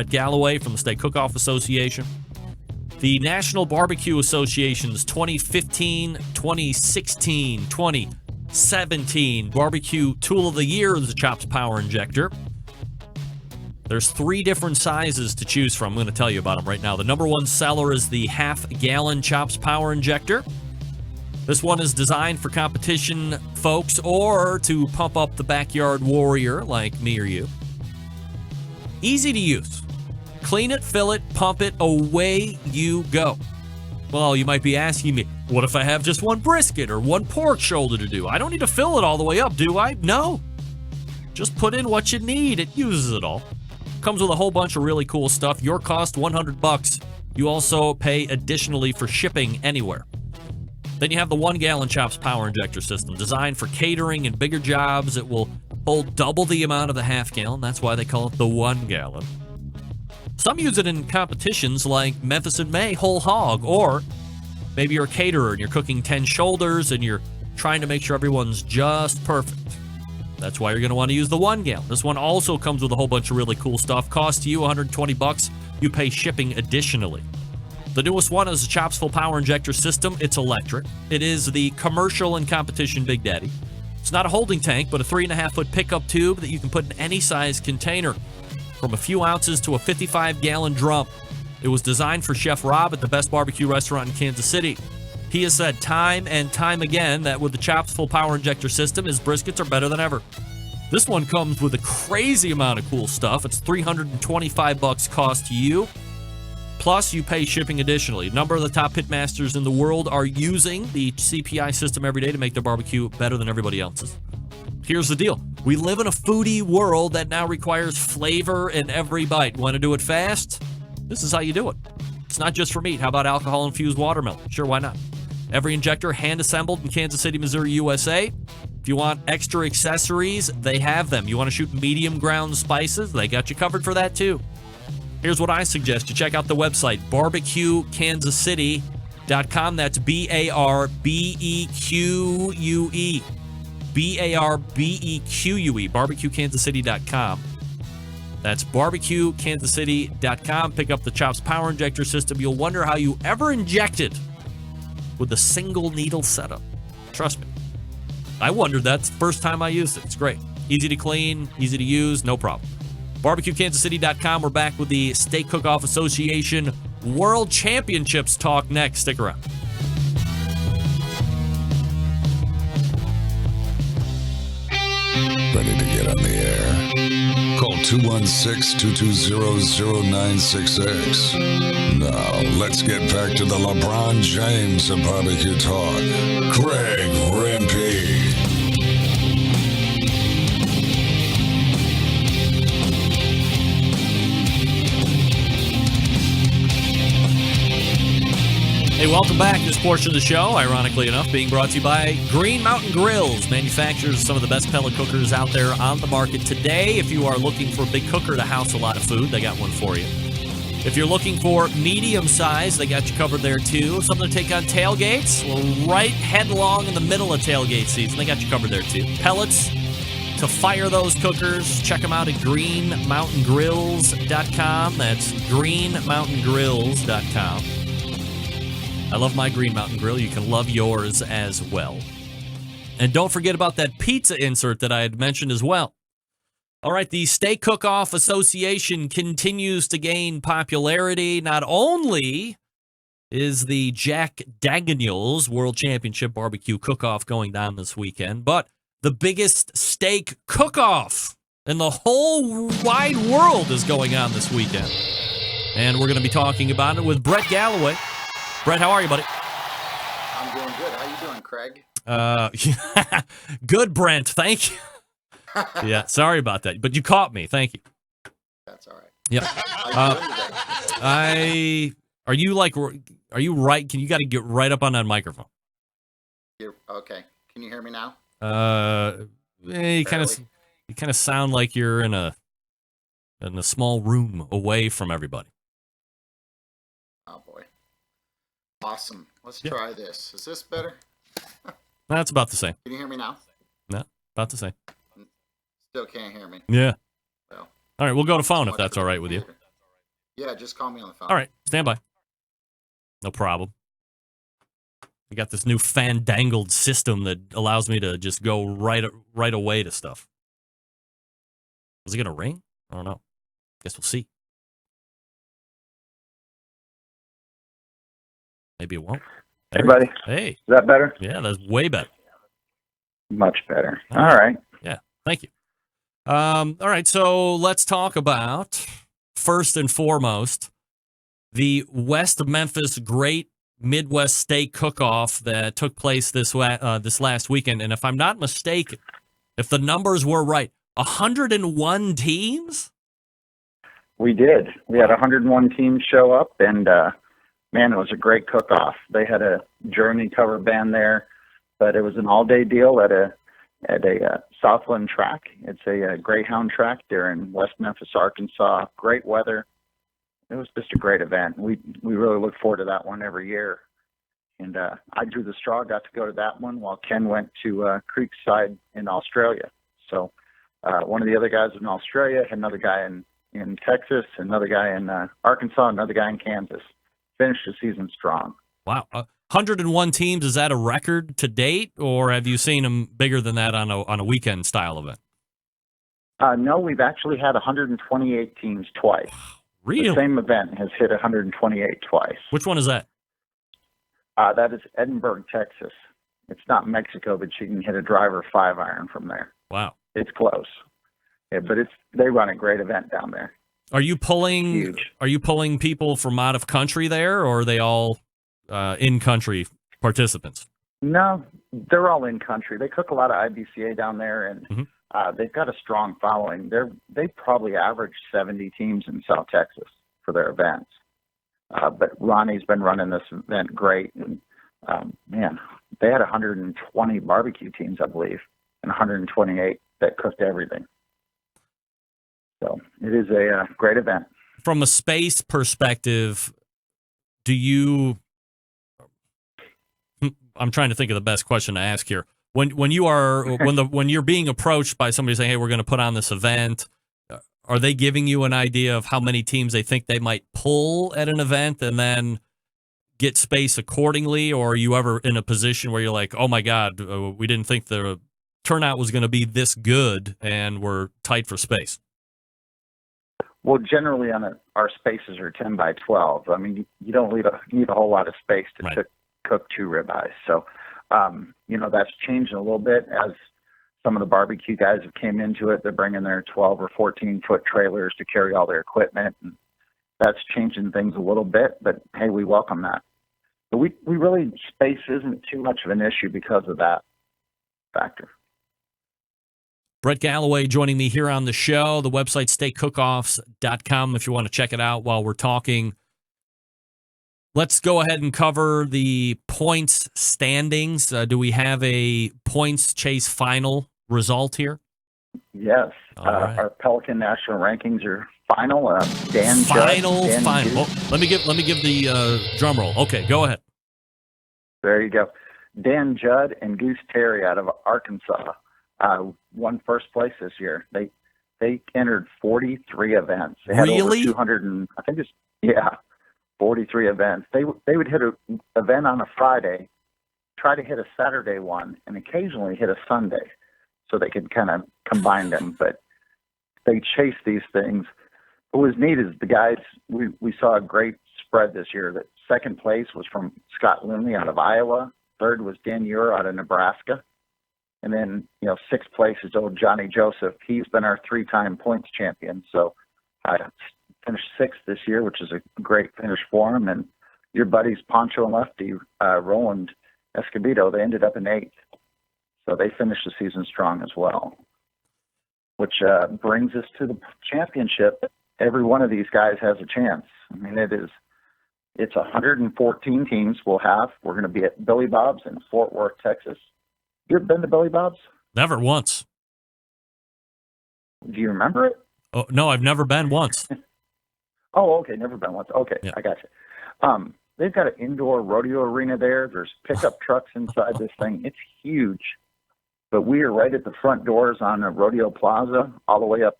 Galloway from the State Cook-Off Association. The National Barbecue Association's 2015, 2016, 2017 Barbecue Tool of the Year is the Chops Power Injector. There's 3 different sizes to choose from. I'm going to tell you about them right now. The number 1 seller is the half-gallon Chops Power Injector. This one is designed for competition folks or to pump up the backyard warrior like me or you. Easy to use. Clean it, fill it, pump it, away you go. Well, you might be asking me, what if I have just one brisket or one pork shoulder to do? I don't need to fill it all the way up, do I? No. Just put in what you need. It uses it all. Comes with a whole bunch of really cool stuff. Your cost, $100. You also pay additionally for shipping anywhere. Then you have the 1 gallon Chops Power Injector System, designed for catering and bigger jobs. It will hold double the amount of the half gallon. That's why they call it the 1 gallon. Some use it in competitions like Memphis in May Whole Hog, or maybe you're a caterer and you're cooking 10 shoulders and you're trying to make sure everyone's just perfect. That's why you're going to want to use the 1 gallon. This one also comes with a whole bunch of really cool stuff. Costs you $120. You pay shipping additionally. The newest one is the Chops Full Power Injector System. It's electric. It is the commercial and competition Big Daddy. It's not a holding tank, but a 3.5-foot pickup tube that you can put in any size container, from a few ounces to a 55-gallon drum. It was designed for Chef Rob at the Best Barbecue Restaurant in Kansas City. He has said time and time again that with the Chops Full Power Injector System, his briskets are better than ever. This one comes with a crazy amount of cool stuff. It's $325 cost to you. Plus, you pay shipping additionally. A number of the top pitmasters in the world are using the CPI system every day to make their barbecue better than everybody else's. Here's the deal. We live in a foodie world that now requires flavor in every bite. Want to do it fast? This is how you do it. It's not just for meat. How about alcohol-infused watermelon? Sure, why not? Every injector hand-assembled in Kansas City, Missouri, USA. If you want extra accessories, they have them. You want to shoot medium ground spices? They got you covered for that too. Here's what I suggest. You check out the website, barbecuekansascity.com. That's BARBEQUE. BARBEQUE. barbecuekansascity.com. That's barbecuekansascity.com. Pick up the Chops Power Injector System. You'll wonder how you ever injected with a single needle setup. Trust me. I wondered that the first time I used it. It's great. Easy to clean, easy to use, no problem. BarbecueKansasCity.com. We're back with the Steak Cook-Off Association World Championships talk next. Stick around. Ready to get on the air? Call 216-220-0966. Now, let's get back to the LeBron James of barbecue talk. Greg Rempe. Hey, welcome back. This portion of the show, ironically enough, being brought to you by Green Mountain Grills, manufacturers of some of the best pellet cookers out there on the market today. If you are looking for a big cooker to house a lot of food, they got one for you. If you're looking for medium size, they got you covered there too. Something to take on tailgates, well, right headlong in the middle of tailgate season, they got you covered there too. Pellets to fire those cookers, check them out at greenmountaingrills.com. That's greenmountaingrills.com. I love my Green Mountain Grill. You can love yours as well. And don't forget about that pizza insert that I had mentioned as well. All right, the Steak Cook-Off Association continues to gain popularity. Not only is the Jack Daniels World Championship Barbecue Cook-Off going down this weekend, but the biggest steak cook-off in the whole wide world is going on this weekend. And we're going to be talking about it with Brett Galloway. Brett, how are you, buddy? I'm doing good. How you doing, Craig? Good, Brent. Thank you. Yeah, sorry about that, but you caught me. Thank you. That's all right. Yep. Are you right? You got to get right up on that microphone. You're okay. Can you hear me now? You kind of sound like you're in a small room away from everybody. Oh boy. Awesome. Let's try this. Is this better? That's about the same. Can you hear me now? No, about the same. Still can't hear me. Yeah. Well, all right, we'll go to phone if that's all right with you. Yeah, just call me on the phone. All right, stand by. No problem. We got this new fandangled system that allows me to just go right away to stuff. Is it going to ring? I don't know. Guess we'll see. Maybe it won't. Hey, buddy. Hey. Is that better? Yeah, that's way better. Much better. All right. Yeah, thank you. All right, so let's talk about, first and foremost, the West Memphis Great Midwest Steak Cook-Off that took place this last weekend, and if I'm not mistaken, if the numbers were right, 101 teams? We did. We had 101 teams show up, and man, it was a great cook-off. They had a Journey cover band there, but it was an all-day deal at a Southland track. It's a Greyhound track there in West Memphis, Arkansas. Great weather. It was just a great event. We really look forward to that one every year. And I drew the straw, got to go to that one while Ken went to Creekside in Australia. So one of the other guys in Australia had another guy in Texas, another guy in Arkansas, another guy in Kansas. Finished the season strong. Wow. 101 teams, is that a record to date, or have you seen them bigger than that on a weekend style event? No, we've actually had 128 teams twice. Really? The same event has hit 128 twice. Which one is that? That is Edinburgh, Texas. It's not Mexico, but you can hit a driver 5-iron from there. Wow. It's close. Yeah, but they run a great event down there. Are you pulling Huge. Are you pulling people from out of country there, or are they all in-country participants? No, they're all in country. They cook a lot of IBCA down there, and they've got a strong following. They probably average 70 teams in South Texas for their events. But Ronnie's been running this event great, and man, they had 120 barbecue teams, I believe, and 128 that cooked everything. So it is a great event. From a space perspective, do you? I'm trying to think of the best question to ask here. When you're being approached by somebody saying, "Hey, we're going to put on this event," are they giving you an idea of how many teams they think they might pull at an event, and then get space accordingly? Or are you ever in a position where you're like, "Oh my God, we didn't think the turnout was going to be this good, and we're tight for space"? Well, generally our spaces are 10 by 12. I mean, you don't need a whole lot of space to cook 2 ribeyes. So, that's changing a little bit as some of the barbecue guys have came into it. They're bringing their 12 or 14-foot trailers to carry all their equipment, and that's changing things a little bit. But hey, we welcome that. But we really, space isn't too much of an issue because of that factor. Brett Galloway joining me here on the show. The website, steakcookoffs.com, if you want to check it out while we're talking. Let's go ahead and cover the points standings. Do we have a points chase final result here? Yes. Right. Our Pelican National rankings are final. Dan final. Judd, Let me give the drum roll. Okay, go ahead. There you go. Dan Judd and Goose Terry out of Arkansas won first place this year. They entered 43 events. They had really? Over 200 and 43 events. They would hit an event on a Friday, try to hit a Saturday one, and occasionally hit a Sunday, so they could kind of combine them. But they chase these things. What was neat is the guys. We saw a great spread this year. That second place was from Scott Lindley out of Iowa. Third was Dan Ure out of Nebraska. And then, sixth place is old Johnny Joseph. He's been our 3-time points champion. So I finished 6th this year, which is a great finish for him. And your buddies Poncho and Lefty, Roland Escobedo, they ended up in 8th. So they finished the season strong as well, which brings us to the championship. Every one of these guys has a chance. I mean, it's 114 teams we'll have. We're going to be at Billy Bob's in Fort Worth, Texas. You ever been to Billy Bob's? Never once. Do you remember it? Oh, no, I've never been once. Oh, okay. Never been once. Okay, yeah. I got you. They've got an indoor rodeo arena there. There's pickup trucks inside this thing. It's huge. But we are right at the front doors on the Rodeo Plaza, all the way up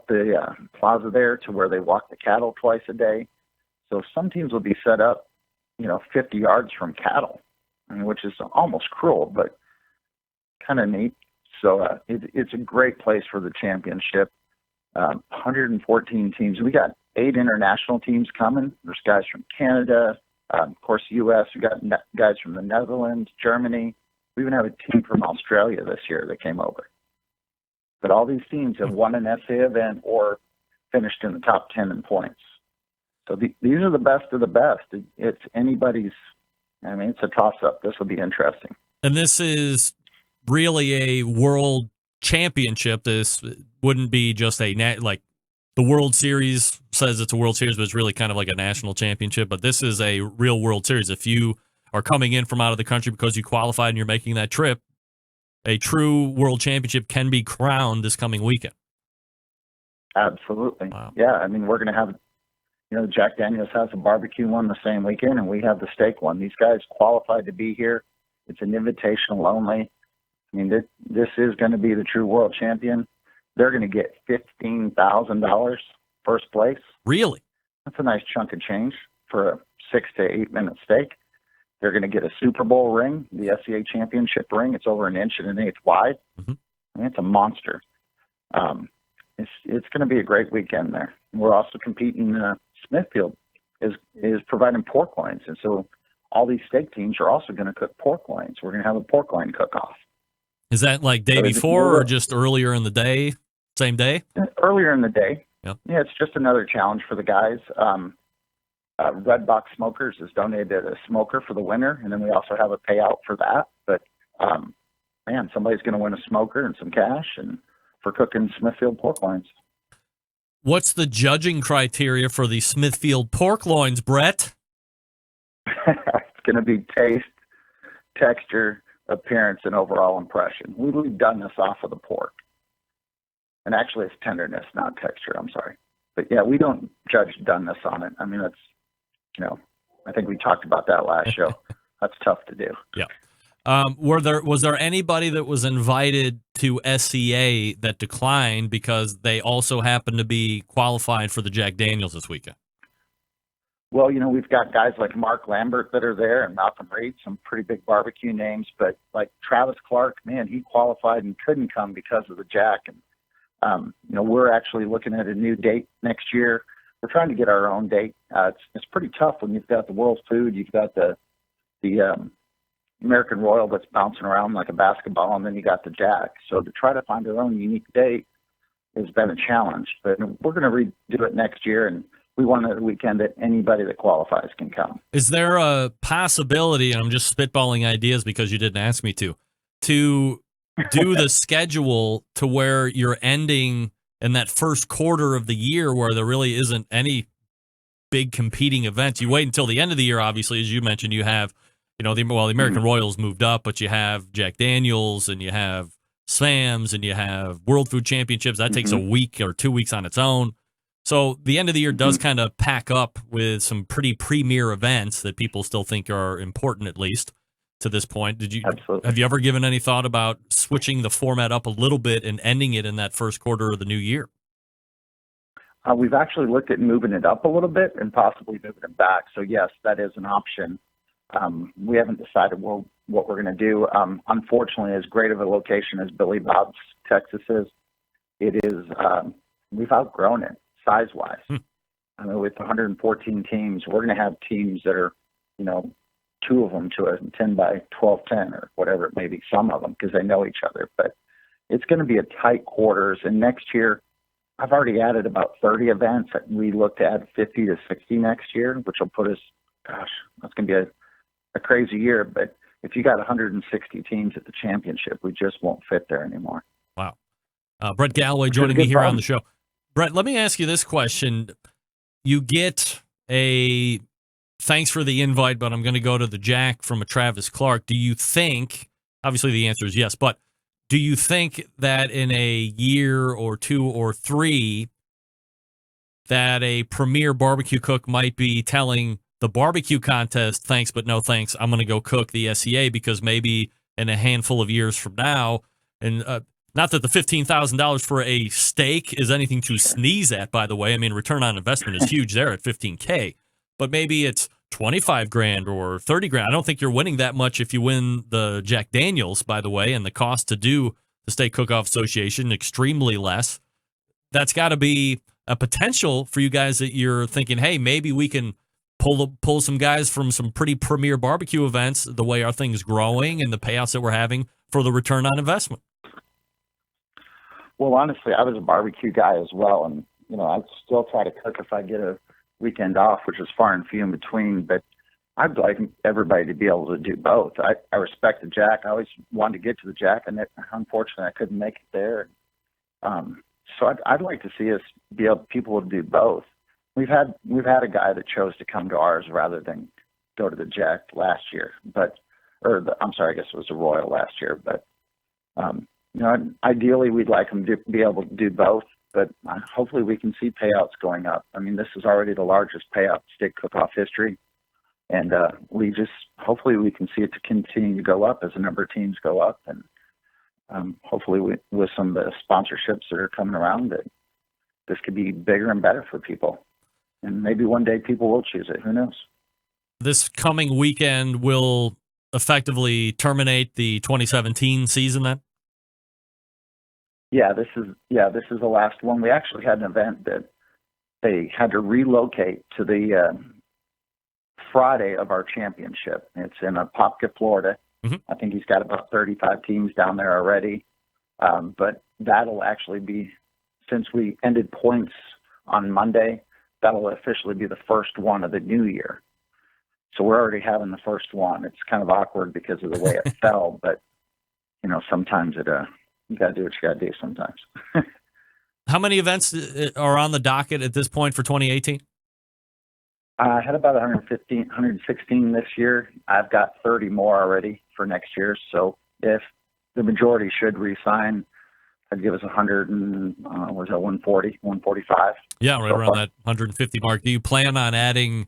the plaza there to where they walk the cattle twice a day. So some teams will be set up, 50 yards from cattle, which is almost cruel, but kind of neat. So it's a great place for the championship. 114 teams. We got 8 international teams coming. There's guys from Canada, of course, U.S. We got guys from the Netherlands, Germany. We even have a team from Australia this year that came over. But all these teams have won an SA event or finished in the top 10 in points. So these are the best of the best. It's anybody's. I mean, it's a toss-up. This will be interesting. And this is really a world championship. This wouldn't be just like the World Series says it's a World Series, but it's really kind of like a national championship. But this is a real World Series. If you are coming in from out of the country because you qualified and you're making that trip, a true world championship can be crowned this coming weekend. Absolutely. Wow. Yeah, I mean, we're going to have, Jack Daniels has a barbecue one the same weekend, and we have the steak one. These guys qualified to be here. It's an invitational only. I mean, this is going to be the true world champion. They're going to get $15,000 first place. Really? That's a nice chunk of change for a 6 to 8 minute steak. They're going to get a Super Bowl ring, the SCA championship ring. It's over 1 1/8 inches wide. Mm-hmm. I mean, it's a monster. It's going to be a great weekend there. We're also competing. Smithfield is providing pork loins, and so all these steak teams are also going to cook pork loins. We're going to have a pork loin cook-off. Is that like day before or just earlier in the day? Same day? Earlier in the day. Yep. Yeah, it's just another challenge for the guys. Red Box Smokers has donated a smoker for the winner, and then we also have a payout for that. But, man, somebody's going to win a smoker and some cash and for cooking Smithfield pork loins. What's the judging criteria for the Smithfield pork loins, Brett? It's going to be taste, texture, appearance, and overall impression. We've done this off of the pork. And actually, it's tenderness, not texture. I'm sorry. But, yeah, we don't judge doneness on it. I mean, that's, I think we talked about that last show. That's tough to do. Yeah. Was there anybody that was invited to SCA that declined because they also happened to be qualified for the Jack Daniels this weekend? Well, we've got guys like Mark Lambert that are there and Malcolm Reed, some pretty big barbecue names. But like Travis Clark, man, he qualified and couldn't come because of the Jack. And, we're actually looking at a new date next year. We're trying to get our own date. It's pretty tough when you've got the World Food, you've got the American Royal that's bouncing around like a basketball, and then you got the Jack. So to try to find our own unique date has been a challenge. But we're going to redo it next year, and we want a weekend that anybody that qualifies can come. Is there a possibility, and I'm just spitballing ideas because you didn't ask me to do the schedule to where you're ending in that first quarter of the year where there really isn't any big competing events? You wait until the end of the year, obviously, as you mentioned, you have the American Royals moved up, but you have Jack Daniels and you have Sam's and you have World Food Championships. That takes a week or 2 weeks on its own. So the end of the year does kind of pack up with some pretty premier events that people still think are important, at least to this point. Have you ever given any thought about switching the format up a little bit and ending it in that first quarter of the new year? We've actually looked at moving it up a little bit and possibly moving it back. So yes, that is an option. We haven't decided what we're going to do. Unfortunately, as great of a location as Billy Bob's Texas is, it is, we've outgrown it size-wise. I mean, with 114 teams, we're going to have teams that are, two of them to a 10 by 12, 10 or whatever it may be, some of them, because they know each other. But it's going to be a tight quarters. And next year, I've already added about 30 events. We look to add 50 to 60 next year, which will put us, that's going to be a crazy year. But if you got 160 teams at the championship, we just won't fit there anymore. Wow. Brett Galloway joining me here on the show. Brett, let me ask you this question. You get a thanks for the invite, but I'm going to go to the Jack from a Travis Clark. Do you think, obviously the answer is yes, but do you think that in a year or 2 or 3 that a premier barbecue cook might be telling the barbecue contest, thanks, but no thanks, I'm going to go cook the SCA because maybe in a handful of years from now, and not that the $15,000 for a steak is anything to sneeze at, by the way. I mean, return on investment is huge there at $15K, but maybe it's $25,000 or $30,000. I don't think you're winning that much if you win the Jack Daniels, by the way, and the cost to do the Steak Cook-Off Association extremely less. That's got to be a potential for you guys that you're thinking, hey, maybe we can pull some guys from some pretty premier barbecue events, the way our thing's growing and the payouts that we're having for the return on investment. Well, honestly, I was a barbecue guy as well, and I'd still try to cook if I get a weekend off, which is far and few in between. But I'd like everybody to be able to do both. I respect the Jack. I always wanted to get to the Jack, and unfortunately I couldn't make it there. So I'd like to see us be able people to do both. We've had a guy that chose to come to ours rather than go to the Jack last year, I'm sorry, I guess it was the Royal last year. But ideally we'd like them to be able to do both. But hopefully we can see payouts going up. I mean, this is already the largest payout in state cook-off history, and hopefully we can see it to continue to go up as the number of teams go up, and hopefully with some of the sponsorships that are coming around, that this could be bigger and better for people, and maybe one day people will choose it. Who knows? This coming weekend will effectively terminate the 2017 season then? Yeah, this is the last one. We actually had an event that they had to relocate to the Friday of our championship. It's in Apopka, Florida. Mm-hmm. I think he's got about 35 teams down there already. But that'll actually be, since we ended points on Monday, that'll officially be the first one of the new year. So we're already having the first one. It's kind of awkward because of the way it fell, but sometimes you got to do what you got to do sometimes. How many events are on the docket at this point for 2018? I had about 116 this year. I've got 30 more already for next year. So if the majority should re-sign, I'd give us 100 and, 140, 145. Yeah, right around that 150 mark. Do you plan on adding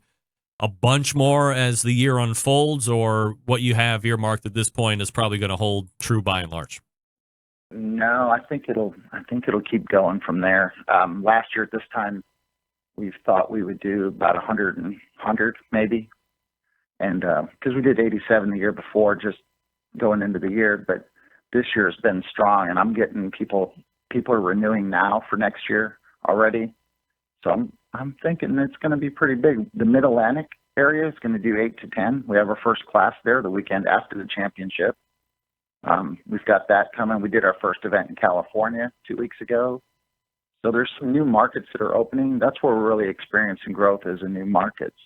a bunch more as the year unfolds, or what you have earmarked at this point is probably going to hold true by and large? No, I think it'll keep going from there. Last year at this time, we thought we would do about 100 maybe, and because we did 87 the year before, just going into the year. But this year has been strong, and I'm getting people are renewing now for next year already. So I'm thinking it's going to be pretty big. The Mid-Atlantic area is going to do 8 to 10. We have our first class there the weekend after the championship. We've got that coming. We did our first event in California 2 weeks ago. So there's some new markets that are opening. That's where we're really experiencing growth, is in new markets.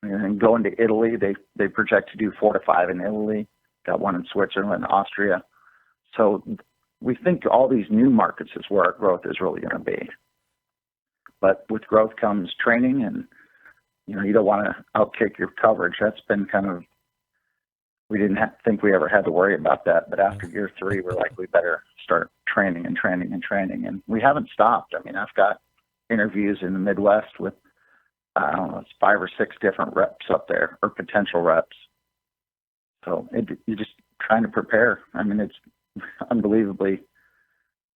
And going to Italy, they project to do 4 to 5 in Italy. Got one in Switzerland, Austria. So we think all these new markets is where our growth is really going to be. But with growth comes training, and you don't want to outkick your coverage. That's been kind of, we didn't think we ever had to worry about that. But after year 3, we're like, we better start training and training and training. And we haven't stopped. I mean, I've got interviews in the Midwest with, I don't know, it's 5 or 6 different reps up there, or potential reps. So you're just trying to prepare. I mean, it's unbelievably,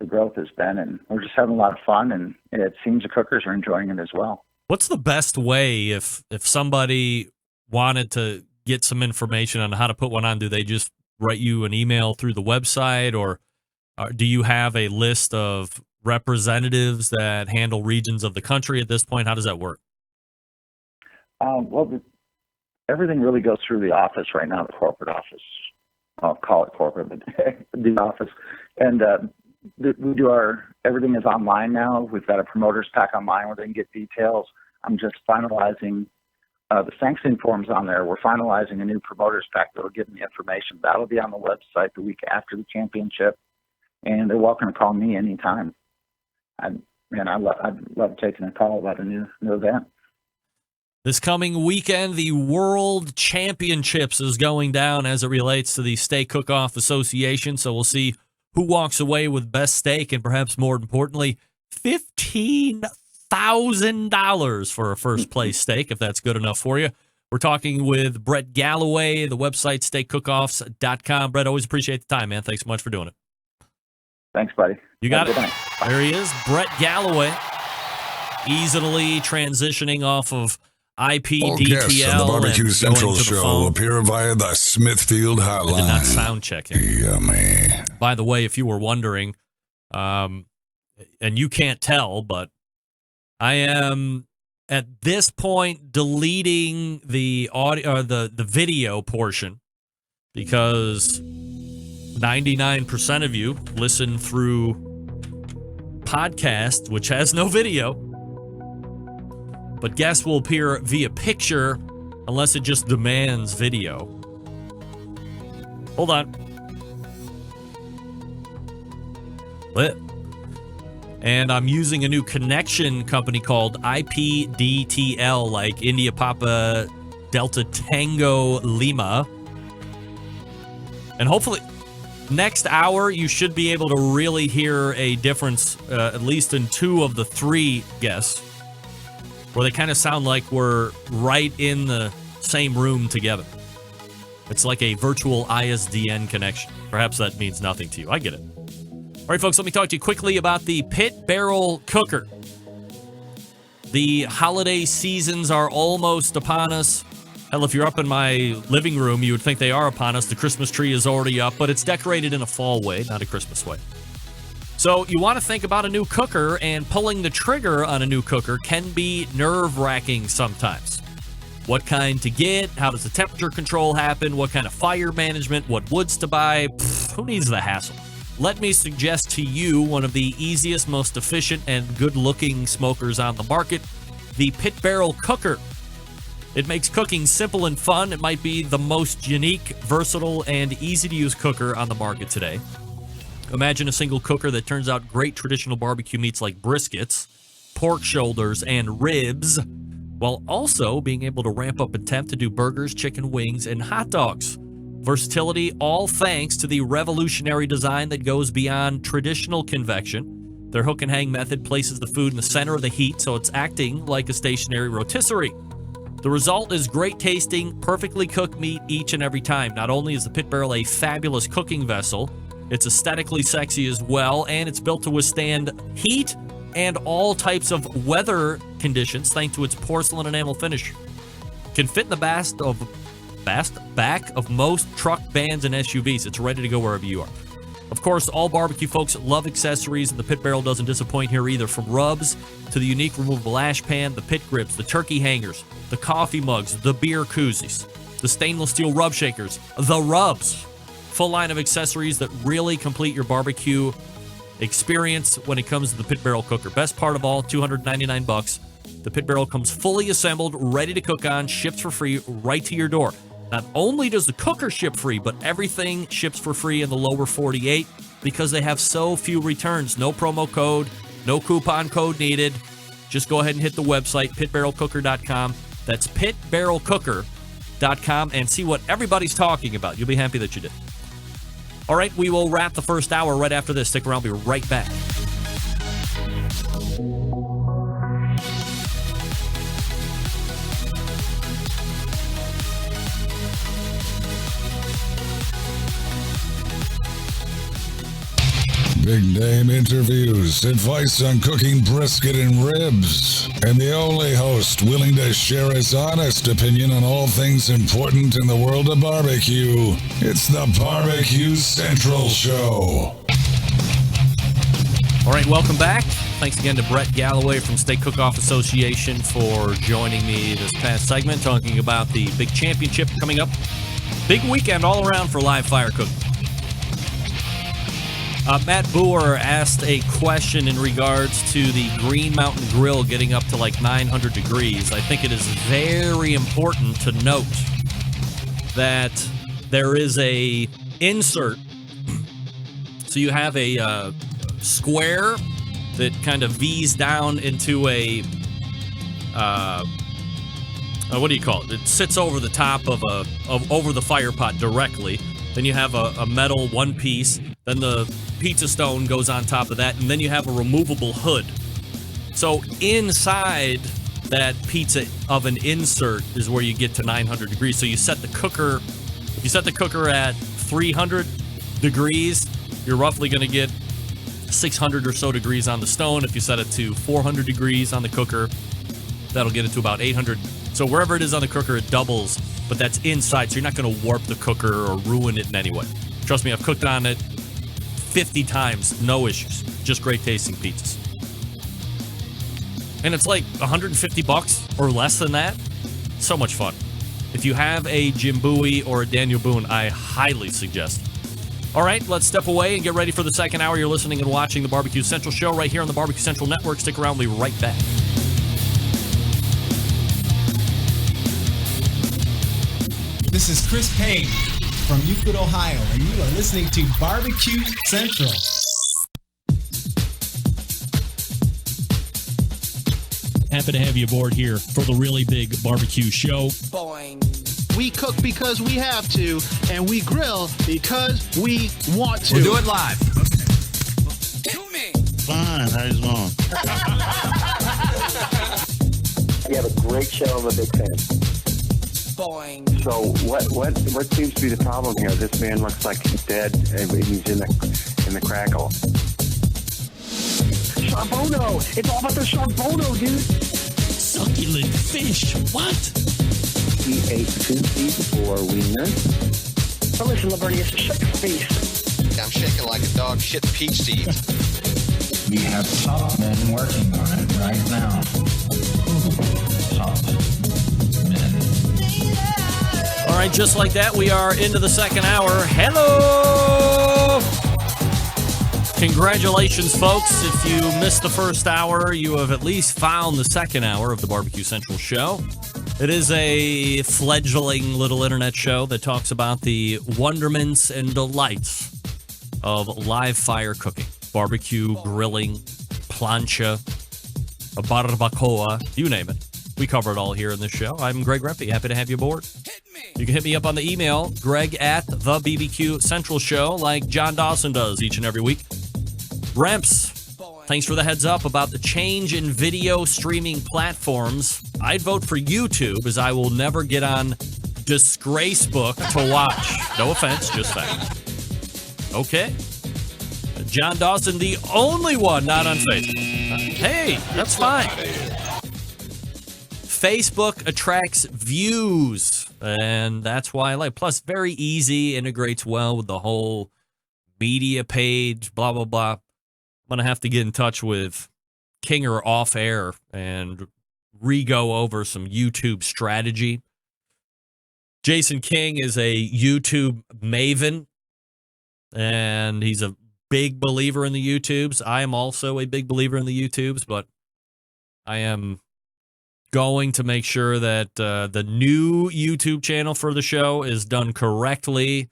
the growth has been, and we're just having a lot of fun, and it seems the cookers are enjoying it as well. What's the best way if somebody wanted to get some information on how to put one on? Do they just write you an email through the website, or do you have a list of representatives that handle regions of the country at this point? How does that work? Well, everything really goes through the office right now, the corporate office. I'll call it corporate, but the office. And we do everything is online now. We've got a promoters pack online where they can get details. I'm just finalizing the sanctioning forms on there. We're finalizing a new promoters pack that will give them the information. That'll be on the website the week after the championship, and they're welcome to call me anytime. I'd love taking a call about a new event. This coming weekend, the World Championships is going down as it relates to the Steak Cook-Off Association, so we'll see who walks away with best steak, and perhaps more importantly, $15,000 for a first-place steak, if that's good enough for you. We're talking with Brett Galloway, the website steakcookoffs.com. Brett, always appreciate the time, man. Thanks so much for doing it. Thanks, buddy. You got it. There he is, Brett Galloway, easily transitioning off of IPDTL. All guests on the Barbecue Central show phone. appear via the Smithfield hotline. I did not sound check him. Yummy. By the way, if you were wondering, and you can't tell, but I am at this point deleting the audio or the video portion, because 99% of you listen through podcast, which has no video. but guests will appear via picture unless it just demands video. Hold on. Lit. And I'm using a new connection company called IPDTL, like India Papa Delta Tango Lima. And hopefully next hour you should be able to really hear a difference, at least in 2 of the 3 guests, where they kind of sound like we're right in the same room together. It's like a virtual ISDN connection. Perhaps that means nothing to you. I get it. All right, folks, let me talk to you quickly about the Pit Barrel Cooker. The holiday seasons are almost upon us. Hell, if you're up in my living room, you would think they are upon us. The Christmas tree is already up, but it's decorated in a fall way, not a Christmas way. So you want to think about a new cooker, and pulling the trigger on a new cooker can be nerve-wracking sometimes. What kind to get? How does the temperature control happen? What kind of fire management? What woods to buy? Who needs the hassle? Let me suggest to you one of the easiest, most efficient, and good-looking smokers on the market, the Pit Barrel Cooker. It makes cooking simple and fun. It might be the most unique, versatile, and easy-to-use cooker on the market today. Imagine a single cooker that turns out great traditional barbecue meats like briskets, pork shoulders, and ribs, while also being able to ramp up in temp to do burgers, chicken wings, and hot dogs. Versatility, all thanks to the revolutionary design that goes beyond traditional convection. Their hook and hang method places the food in the center of the heat, so it's acting like a stationary rotisserie. The result is great tasting, perfectly cooked meat each and every time. Not only is the Pit Barrel a fabulous cooking vessel, it's aesthetically sexy as well, and it's built to withstand heat and all types of weather conditions thanks to its porcelain enamel finish. Can fit in the back of most truck, vans, and SUVs. It's ready to go wherever you are. Of course, all barbecue folks love accessories, and the Pit Barrel doesn't disappoint here either. From rubs to the unique removable ash pan, the pit grips, the turkey hangers, the coffee mugs, the beer koozies, the stainless steel rub shakers, the rubs. Full line of accessories that really complete your barbecue experience when it comes to the Pit Barrel Cooker. Best part of all, $299. The Pit Barrel comes fully assembled, ready to cook on, ships for free right to your door. Not only does the cooker ship free, but everything ships for free in the lower 48 because they have so few returns. No promo code, no coupon code needed. Just go ahead and hit the website, pitbarrelcooker.com. That's pitbarrelcooker.com, and see what everybody's talking about. You'll be happy that you did. All right, we will wrap the first hour right after this. Stick around. We'll be right back. Big Name interviews, advice on cooking brisket and ribs, and the only host willing to share his honest opinion on all things important in the world of barbecue. It's the Barbecue Central Show. All right, welcome back. Thanks again to Brett Galloway from Steak Cook-Off Association for joining me this past segment, talking about the big championship coming up. Big weekend all around for live fire cooking. Matt Boer asked a question in regards to the Green Mountain Grill getting up to like 900 degrees. I think it is very important to note that there is a insert. So you have a square that kind of V's down into a, what do you call it? It sits over the top of over the fire pot directly. Then you have a metal one piece. Then the pizza stone goes on top of that, and then you have a removable hood. So inside that pizza oven insert is where you get to 900 degrees. So you set the cooker, if you set the cooker at 300 degrees, you're roughly going to get 600 or so degrees on the stone. If you set it to 400 degrees on the cooker, that'll get it to about 800. So wherever it is on the cooker, it doubles, but that's inside, so you're not going to warp the cooker or ruin it in any way. Trust me, I've cooked on it 50 times, no issues. Just great tasting pizzas. And it's like $150 or less than that. So much fun. If you have a Jim Bowie or a Daniel Boone, I highly suggest it. All right, let's step away and get ready for the second hour. You're listening and watching the Barbecue Central Show right here on the Barbecue Central Network. Stick around, we'll be right back. This is Chris Payne from Euclid, Ohio, and you are listening to Barbecue Central. Happy to have you aboard here for the Really Big Barbecue Show. Boing. We cook because we have to, and we grill because we want to. We'll do it live. Fine, how's it going? You have a great show. I'm a big fan. Boing. So what seems to be the problem here? This man looks like he's dead, and he's in the crackle. Charbono! It's all about the charbono, dude! Succulent fish. What? He ate 2 feet for wiener. Oh, listen, Lavernius, shut your face. I'm shaking like a dog shit peach seeds. We have top men working on it right now. Top men. All right, just like that, we are into the second hour. Hello! Congratulations, folks. If you missed the first hour, you have at least found the second hour of the Barbecue Central show. It is a fledgling little internet show that talks about the wonderments and delights of live fire cooking. Barbecue, grilling, plancha, a barbacoa, you name it. We cover it all here in this show. I'm Greg Rempe. Happy to have you aboard. You can hit me up on the email, Greg at the BBQ Central Show, like John Dawson does each and every week. Remps, thanks for the heads up about the change in video streaming platforms. I'd vote for YouTube, as I will never get on Disgracebook to watch. No offense, just fact. Okay. John Dawson, the only one not on Facebook. Hey, that's fine. Facebook attracts views, and that's why I like. Plus, very easy, integrates well with the whole media page, blah, blah, blah. I'm going to have to get in touch with Kinger off air and re-go over some YouTube strategy. Jason King is a YouTube maven, and he's a big believer in the YouTubes. I am also a big believer in the YouTubes, but I am going to make sure that the new YouTube channel for the show is done correctly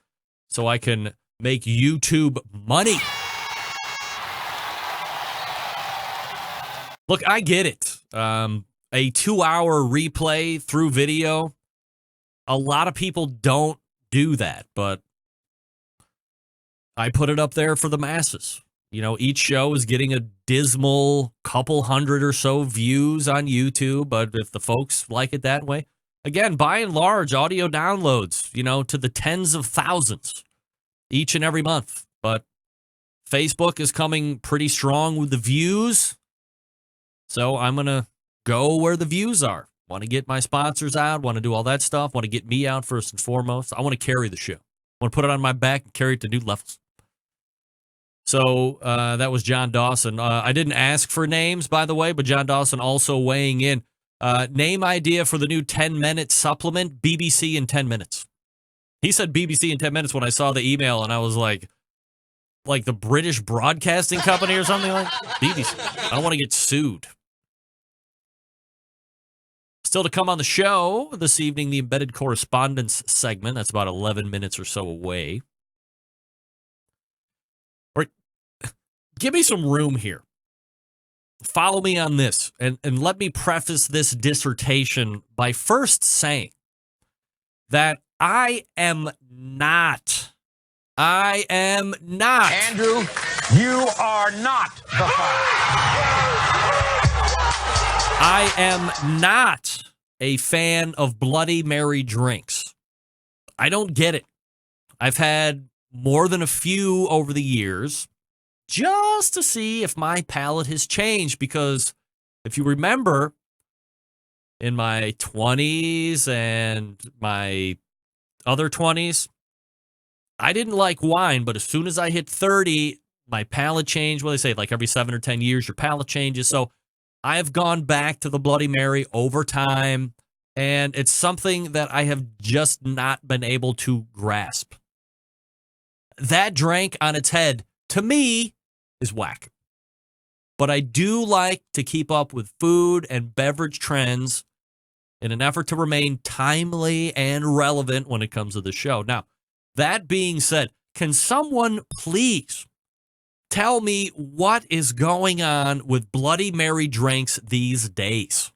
so I can make YouTube money. Look, I get it. A 2-hour replay through video, a lot of people don't do that, but I put it up there for the masses. You know, each show is getting a dismal couple hundred or so views on YouTube, but if the folks like it that way, again, by and large, audio downloads, you know, to the tens of thousands each and every month. But Facebook is coming pretty strong with the views, so I'm going to go where the views are. Want to get my sponsors out, want to do all that stuff, want to get me out first and foremost. I want to carry the show. I want to put it on my back and carry it to new levels. So that was John Dawson. I didn't ask for names, by the way, but John Dawson also weighing in. Name idea for the new 10-minute supplement, BBC in 10 minutes. He said BBC in 10 minutes when I saw the email, and I was like the British Broadcasting Company or something like BBC. I don't want to get sued. Still to come on the show this evening, the Embedded Correspondence segment. That's about 11 minutes or so away. Give me some room here. Follow me on this, and let me preface this dissertation by first saying that I am not. Andrew, you are not the father. I am not a fan of Bloody Mary drinks. I don't get it. I've had more than a few over the years, just to see if my palate has changed, because if you remember, in my 20s and my other 20s, I didn't like wine, but as soon as I hit 30, my palate changed. Well, they say like every 7 or 10 years, your palate changes. So I have gone back to the Bloody Mary over time, and it's something that I have just not been able to grasp. That drink on its head, to me, is whack. But I do like to keep up with food and beverage trends, in an effort to remain timely and relevant when it comes to the show. Now, that being said, can someone please tell me what is going on with Bloody Mary drinks these days?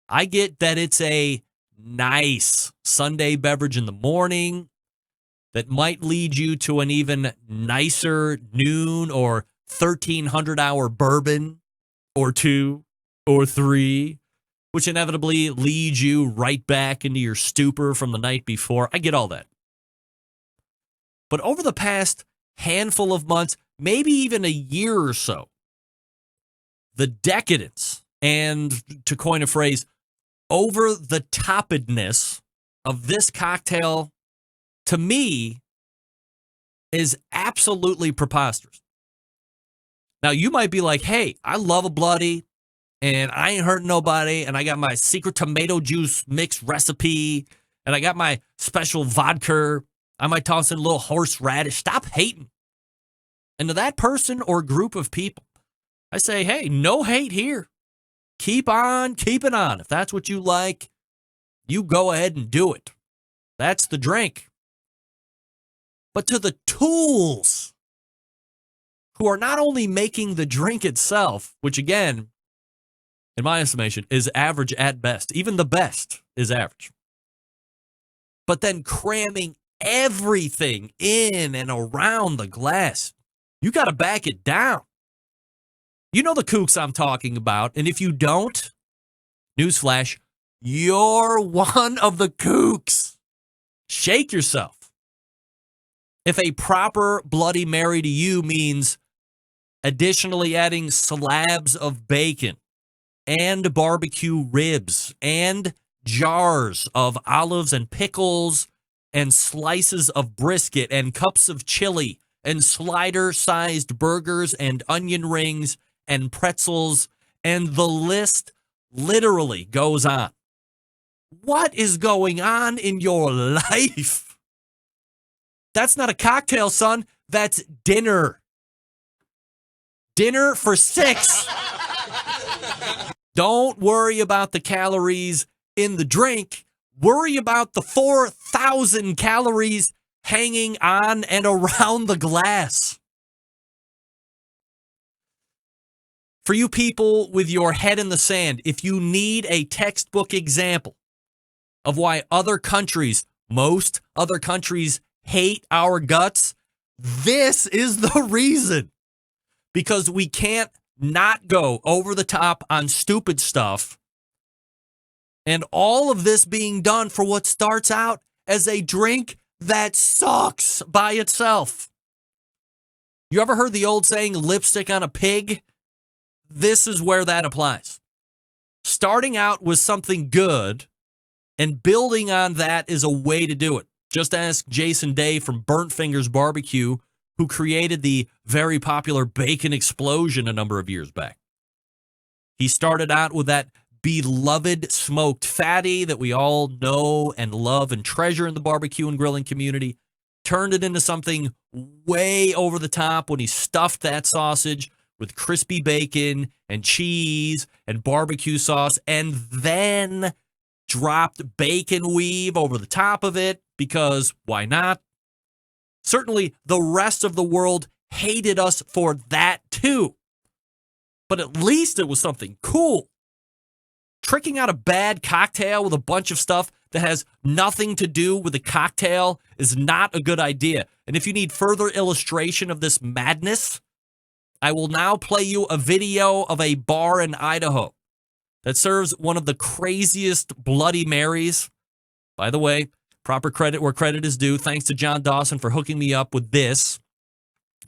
I get that it's a nice Sunday beverage in the morning that might lead you to an even nicer noon or 1,300-hour bourbon or 2 or 3, which inevitably leads you right back into your stupor from the night before. I get all that. But over the past handful of months, maybe even a year or so, the decadence and, to coin a phrase, over-the-toppedness of this cocktail, to me, is absolutely preposterous. Now, you might be like, hey, I love a bloody, and I ain't hurting nobody, and I got my secret tomato juice mix recipe, and I got my special vodka. I might toss in a little horseradish. Stop hating. And to that person or group of people, I say, hey, no hate here. Keep on keeping on. If that's what you like, you go ahead and do it. That's the drink. But to the tools who are not only making the drink itself, which again, in my estimation, is average at best. Even the best is average. But then cramming everything in and around the glass. You got to back it down. You know the kooks I'm talking about. And if you don't, newsflash, you're one of the kooks. Shake yourself. If a proper Bloody Mary to you means additionally adding slabs of bacon and barbecue ribs and jars of olives and pickles and slices of brisket and cups of chili and slider-sized burgers and onion rings and pretzels, and the list literally goes on. What is going on in your life? That's not a cocktail, son. That's dinner. Dinner for 6. Don't worry about the calories in the drink. Worry about the 4,000 calories hanging on and around the glass. For you people with your head in the sand, if you need a textbook example of why other countries, most other countries, hate our guts, this is the reason. Because we can't not go over the top on stupid stuff. And all of this being done for what starts out as a drink that sucks by itself. You ever heard the old saying, lipstick on a pig? This is where that applies. Starting out with something good and building on that is a way to do it. Just ask Jason Day from Burnt Fingers Barbecue, who created the very popular bacon explosion a number of years back. He started out with that beloved smoked fatty that we all know and love and treasure in the barbecue and grilling community, turned it into something way over the top when he stuffed that sausage with crispy bacon and cheese and barbecue sauce, and then dropped bacon weave over the top of it, because why not? Certainly, the rest of the world hated us for that too. But at least it was something cool. Tricking out a bad cocktail with a bunch of stuff that has nothing to do with the cocktail is not a good idea. And if you need further illustration of this madness, I will now play you a video of a bar in Idaho that serves one of the craziest Bloody Marys. By the way, proper credit where credit is due. Thanks to John Dawson for hooking me up with this.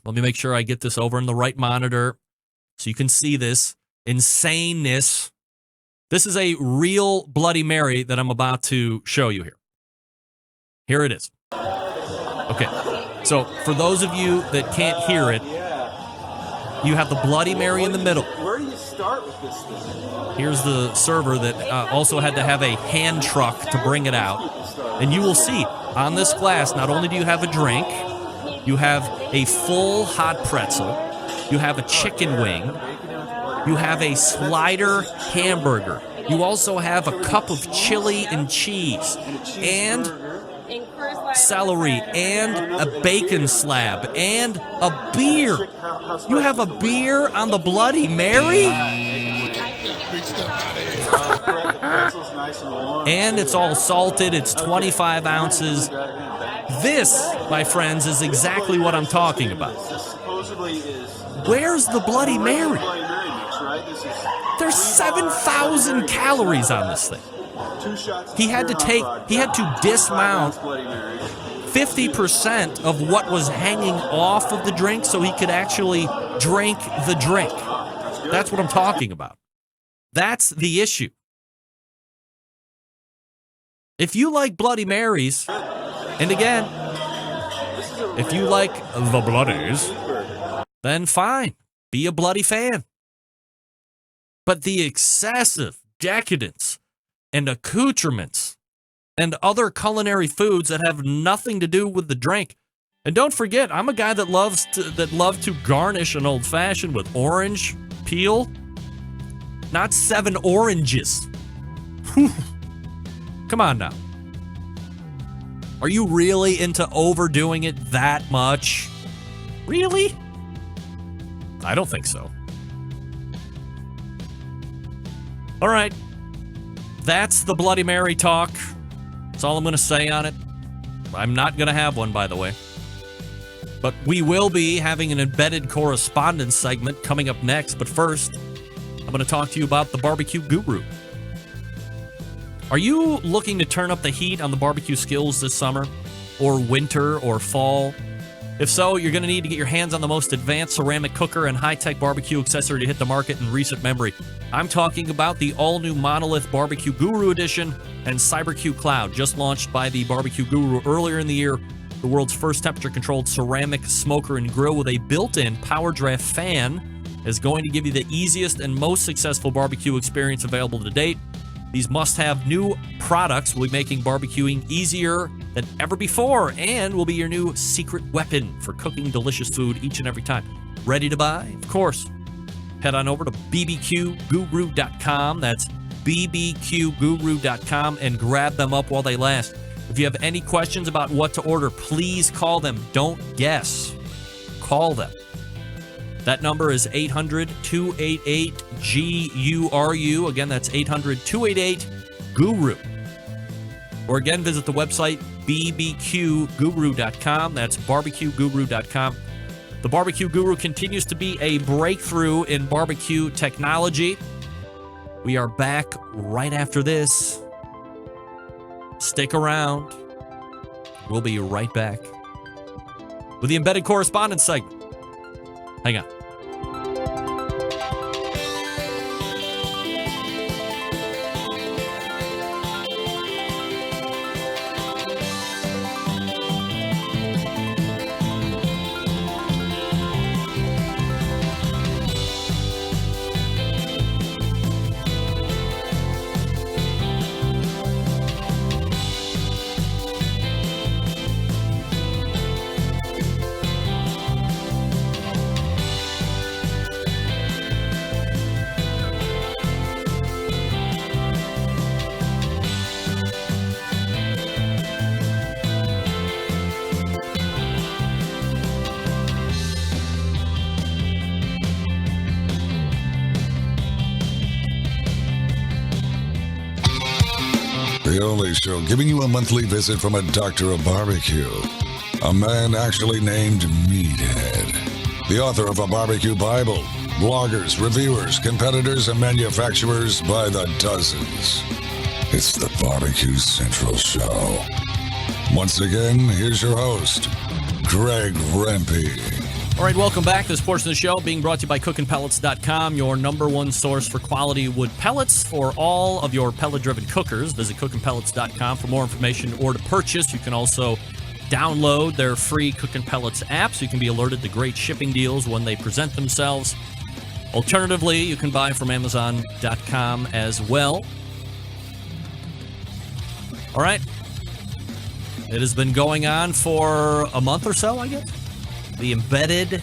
Let me make sure I get this over in the right monitor so you can see this insaneness. This is a real Bloody Mary that I'm about to show you here. Here it is. Okay, so for those of you that can't hear it, you have the Bloody Mary in the middle. Where do you start with this thing? Here's the server that also had to have a hand truck to bring it out. And you will see on this glass, not only do you have a drink, you have a full hot pretzel, you have a chicken wing, you have a slider hamburger, You also have a cup of chili and cheese, and celery, and a bacon slab, and a beer. You have a beer on the Bloody Mary? And it's all salted. It's 25 ounces. This, my friends, is exactly what I'm talking about. Where's the Bloody Mary? There's 7,000 calories on this thing. He had to dismount 50% of what was hanging off of the drink so he could actually drink the drink. That's what I'm talking about. That's the issue. If you like Bloody Marys, and again, if you like the Bloodies, then fine, be a Bloody fan. But the excessive decadence and accoutrements and other culinary foods that have nothing to do with the drink. And don't forget, I'm a guy that loves to garnish an old fashioned with orange peel, not 7 oranges. Whew. Come on now. Are you really into overdoing it that much? Really? I don't think so. All right. That's the Bloody Mary talk. That's all I'm going to say on it. I'm not going to have one, by the way. But we will be having an embedded correspondence segment coming up next. But first, I'm going to talk to you about the Barbecue Guru. Are you looking to turn up the heat on the barbecue skills this summer, or winter, or fall? If so, you're going to need to get your hands on the most advanced ceramic cooker and high-tech barbecue accessory to hit the market in recent memory. I'm talking about the all-new Monolith Barbecue Guru Edition and CyberQ Cloud, just launched by the Barbecue Guru earlier in the year. The world's first temperature-controlled ceramic smoker and grill with a built-in power draft fan is going to give you the easiest and most successful barbecue experience available to date. These must-have new products will be making barbecuing easier than ever before and will be your new secret weapon for cooking delicious food each and every time. Ready to buy? Of course. Head on over to bbqguru.com. That's bbqguru.com and grab them up while they last. If you have any questions about what to order, please call them. Don't guess. Call them. That number is 800-288-GURU. Again, that's 800-288-GURU. Or again, visit the website bbqguru.com. That's barbecueguru.com. The Barbecue Guru continues to be a breakthrough in barbecue technology. We are back right after this. Stick around. We'll be right back with the Embedded Correspondence segment. Hang on. The only show giving you a monthly visit from a doctor of barbecue. A man actually named Meathead. The author of a barbecue Bible. Bloggers, reviewers, competitors, and manufacturers by the dozens. It's the Barbecue Central Show. Once again, here's your host, Greg Rempe. All right, welcome back. This portion of the show being brought to you by CookinPellets.com, your number one source for quality wood pellets for all of your pellet-driven cookers. Visit CookinPellets.com for more information or to purchase. You can also download their free Cookin' Pellets app so you can be alerted to great shipping deals when they present themselves. Alternatively, you can buy from Amazon.com as well. All right. It has been going on for a month or so, I guess. The Embedded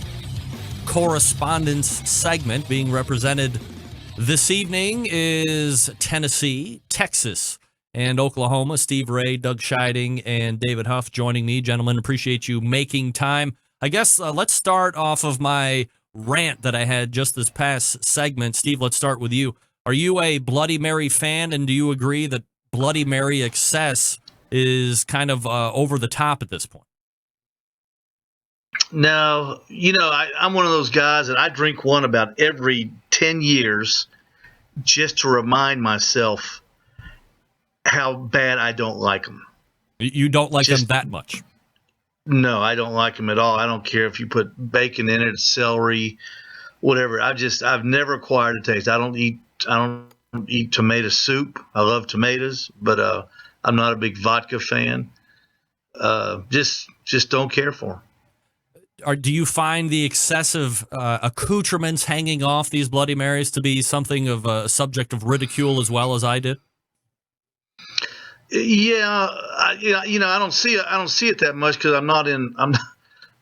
Correspondence segment being represented This evening is Tennessee, Texas, and Oklahoma. Steve Ray, Doug Scheiding, and David Huff joining me. Gentlemen, appreciate you making time. I guess let's start off of my rant that I had just this past segment. Steve, let's start with you. Are you a Bloody Mary fan, and do you agree that Bloody Mary excess is kind of over the top at this point? No, I'm one of those guys that I drink one about every 10 years just to remind myself how bad I don't like them. You don't like them that much? No, I don't like them at all. I don't care if you put bacon in it, celery, whatever. I've never acquired a taste. I don't eat tomato soup. I love tomatoes, but I'm not a big vodka fan. Just don't care for them. Do you find the excessive accoutrements hanging off these Bloody Marys to be something of a subject of ridicule as well as I did? Yeah, I don't see it that much because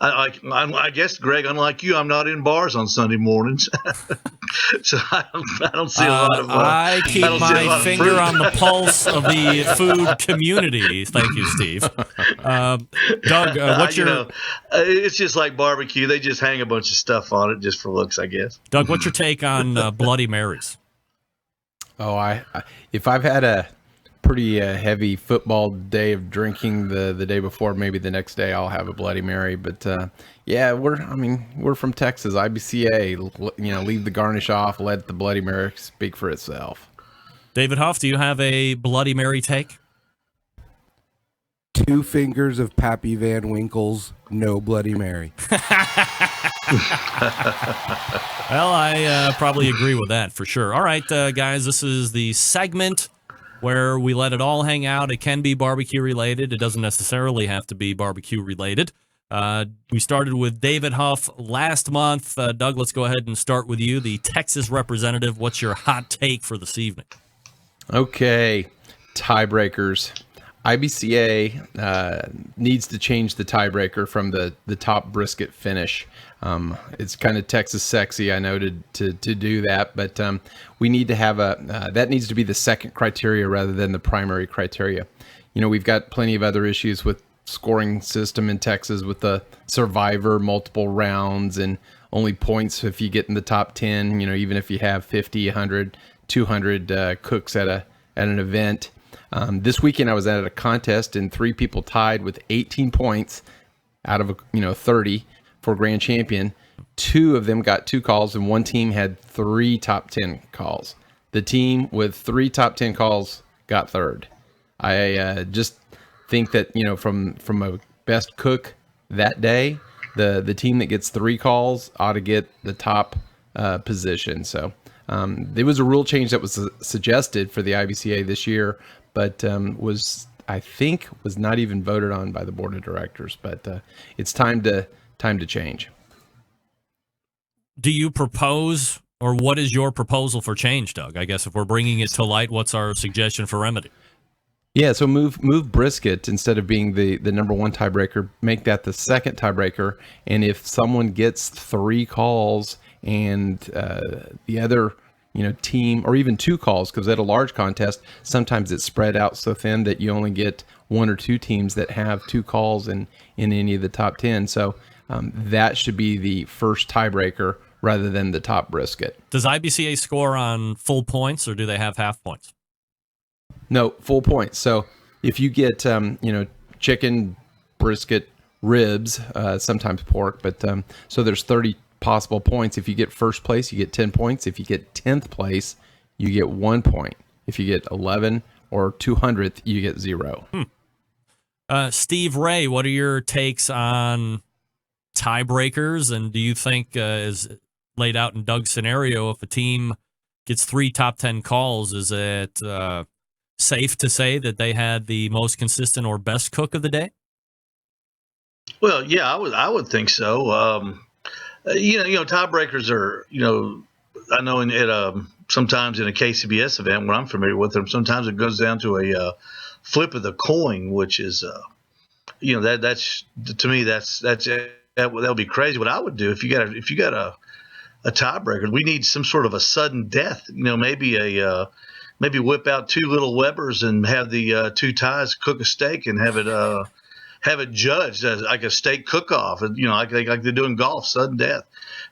I guess, Greg, unlike you, I'm not in bars on Sunday mornings, so I don't see a lot of. I keep my finger on the pulse of the food community. Thank you, Steve. Doug, what's your? It's just like barbecue; they just hang a bunch of stuff on it just for looks, I guess. Doug, what's your take on Bloody Marys? Oh, if I've had a pretty heavy football day of drinking the day before, maybe the next day I'll have a Bloody Mary. But yeah, we're from Texas, IBCA. Leave the garnish off, let the Bloody Mary speak for itself. David Huff, do you have a Bloody Mary take? 2 fingers of Pappy Van Winkle's, no Bloody Mary. Well, I probably agree with that for sure. All right, guys, this is the segment where we let it all hang out. It can be barbecue related. It doesn't necessarily have to be barbecue related. We started with David Huff last month. Doug, let's go ahead and start with you, the Texas representative. What's your hot take for this evening? Okay, tiebreakers. IBCA needs to change the tiebreaker from the top brisket finish. It's kind of Texas sexy, I know, to do that, but we need to have that needs to be the second criteria rather than the primary criteria. We've got plenty of other issues with scoring system in Texas with the survivor, multiple rounds, and only points if you get in the top 10, even if you have 50, 100, 200 cooks at an event. This weekend I was at a contest and 3 people tied with 18 points out of 30 for grand champion. 2 of them got 2 calls and 1 team had 3 top 10 calls. The team with 3 top 10 calls got third. I just think that from a best cook that day, the team that gets 3 calls ought to get the top position. So there was a rule change that was suggested for the IBCA this year, but was not even voted on by the board of directors. But it's time to change. Do you propose, or what is your proposal for change, Doug? I guess if we're bringing it to light, what's our suggestion for remedy? Yeah, so move brisket instead of being the number 1 tiebreaker. Make that the second tiebreaker, and if someone gets 3 calls and the other team, or even 2 calls, because at a large contest, sometimes it's spread out so thin that you only get 1 or 2 teams that have 2 calls in any of the top 10. So that should be the first tiebreaker rather than the top brisket. Does IBCA score on full points, or do they have half points? No, full points. So if you get, chicken, brisket, ribs, sometimes pork, but so there's 30 possible points. If you get first place, you get 10 points. If you get 10th place, you get 1 point. If you get 11 or 200th, you get 0. Steve Ray, what are your takes on tiebreakers? And do you think, as laid out in Doug's scenario, if a team gets 3 top 10 calls, is it safe to say that they had the most consistent or best cook of the day? Well, yeah, I would think so. Tiebreakers are, I know sometimes in a KCBS event where I'm familiar with them, sometimes it goes down to a flip of the coin, which is, that's to me, that'll be crazy. What I would do if you got tiebreaker. We need some sort of a sudden death. Maybe whip out 2 little Webers and have the 2 ties cook a steak and have it judged as like a steak cook-off. Like they do in golf, sudden death,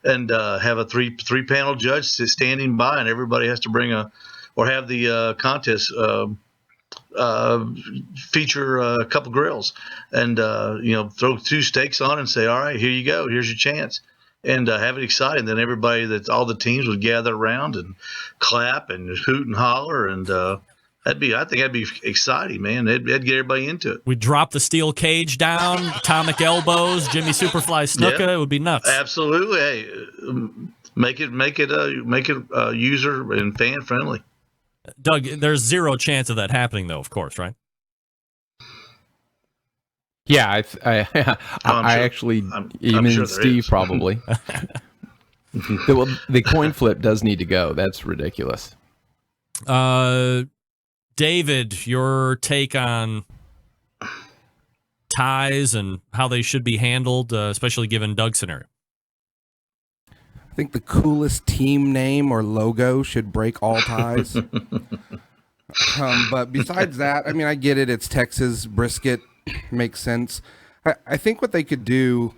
and have a three panel judge standing by, and everybody has to bring have the contest feature a couple grills, and throw 2 steaks on and say, all right, here you go, here's your chance, and have it exciting. Then all the teams would gather around and clap and hoot and holler, and I think that'd be exciting, man. That'd get everybody into it. We drop the steel cage down, atomic elbows, Jimmy Superfly Snuka. Yeah. It would be nuts. Absolutely. Hey, make it user and fan friendly. Doug, there's 0 chance of that happening, though. Of course, right? Yeah, I I'm sure. actually, I'm even sure there Steve is. probably. The coin flip does need to go. That's ridiculous. David, your take on ties and how they should be handled, especially given Doug's scenario. I think the coolest team name or logo should break all ties. But besides that, I mean, I get it. It's Texas brisket. Makes sense. I think what they could do,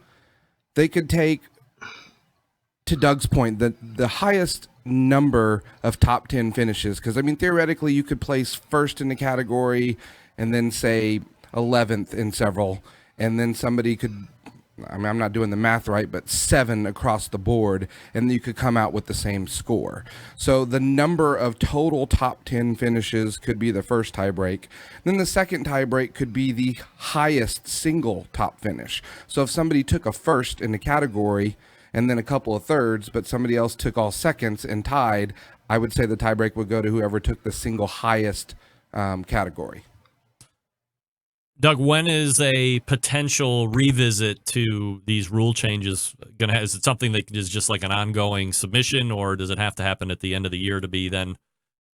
they could take, to Doug's point, the highest number of top 10 finishes. Because, I mean, theoretically, you could place first in the category and then, say, 11th in several. And then somebody could, I mean, I'm not doing the math right, but 7 across the board, and you could come out with the same score. So the number of total top 10 finishes could be the first tiebreak. Then the second tiebreak could be the highest single top finish. So if somebody took a first in the category and then a couple of thirds, but somebody else took all seconds and tied, I would say the tiebreak would go to whoever took the single highest category. Doug, when is a potential revisit to these rule changes going to? Is it something that is just like an ongoing submission, or does it have to happen at the end of the year to be then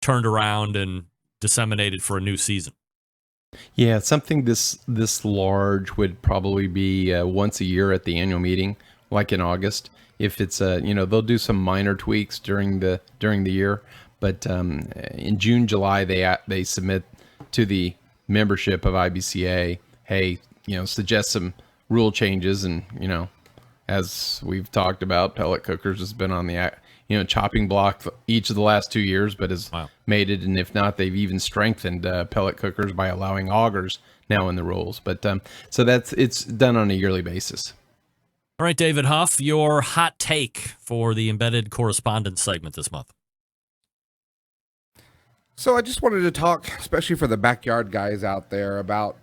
turned around and disseminated for a new season? Yeah, something this large would probably be once a year at the annual meeting, like in August. If it's they'll do some minor tweaks during the year, but in June, July they submit to the membership of IBCA, hey, suggest some rule changes, and as we've talked about, pellet cookers has been on the chopping block each of the last 2 years, but has made it, and if not, they've even strengthened pellet cookers by allowing augers now in the rules. But so it's done on a yearly basis. All right, David Huff, your hot take for the embedded correspondence segment this month. So I just wanted to talk, especially for the backyard guys out there, about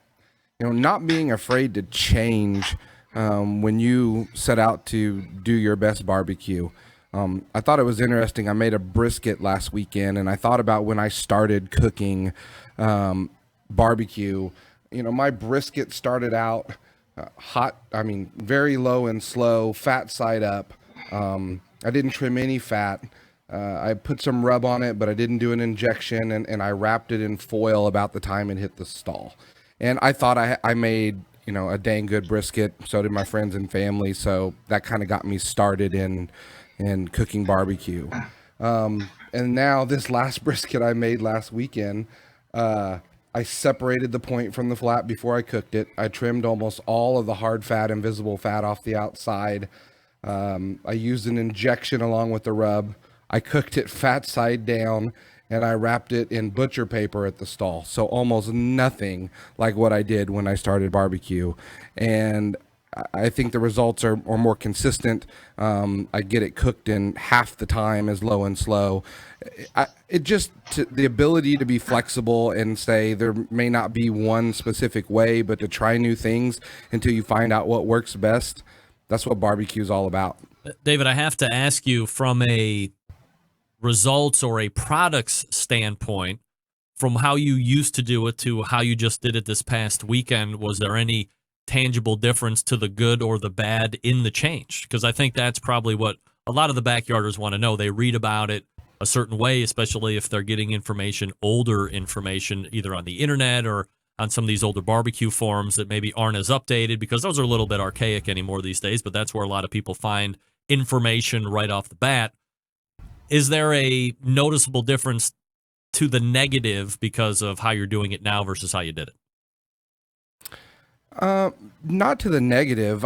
not being afraid to change when you set out to do your best barbecue. I thought it was interesting. I made a brisket last weekend, and I thought about when I started cooking barbecue. My brisket started out hot. I mean, very low and slow, fat side up. I didn't trim any fat. I put some rub on it, but I didn't do an injection, and I wrapped it in foil about the time it hit the stall. And I thought I made, a dang good brisket. So did my friends and family. So that kind of got me started in cooking barbecue. And now this last brisket I made last weekend, I separated the point from the flat before I cooked it. I trimmed almost all of the hard fat and visible fat off the outside. I used an injection along with the rub. I cooked it fat side down, and I wrapped it in butcher paper at the stall. So almost nothing like what I did when I started barbecue. And I think the results are more consistent. I get it cooked in half the time as low and slow. The ability to be flexible and say there may not be one specific way, but to try new things until you find out what works best. That's what barbecue is all about. David, I have to ask you, from a results or a products standpoint, from how you used to do it to how you just did it this past weekend, was there any tangible difference to the good or the bad in the change? Because I think that's probably what a lot of the backyarders want to know. They read about it a certain way, especially if they're getting older information, either on the internet or on some of these older barbecue forums that maybe aren't as updated, because those are a little bit archaic anymore these days, but that's where a lot of people find information right off the bat. Is there a noticeable difference to the negative because of how you're doing it now versus how you did it? Not to the negative.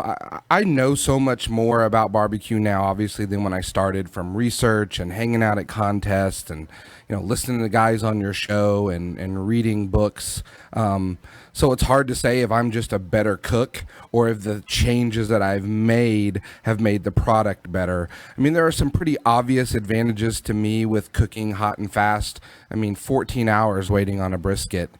I know so much more about barbecue now, obviously, than when I started, from research and hanging out at contests and, listening to the guys on your show and reading books. So it's hard to say if I'm just a better cook or if the changes that I've made have made the product better. I mean, there are some pretty obvious advantages to me with cooking hot and fast. 14 hours waiting on a brisket.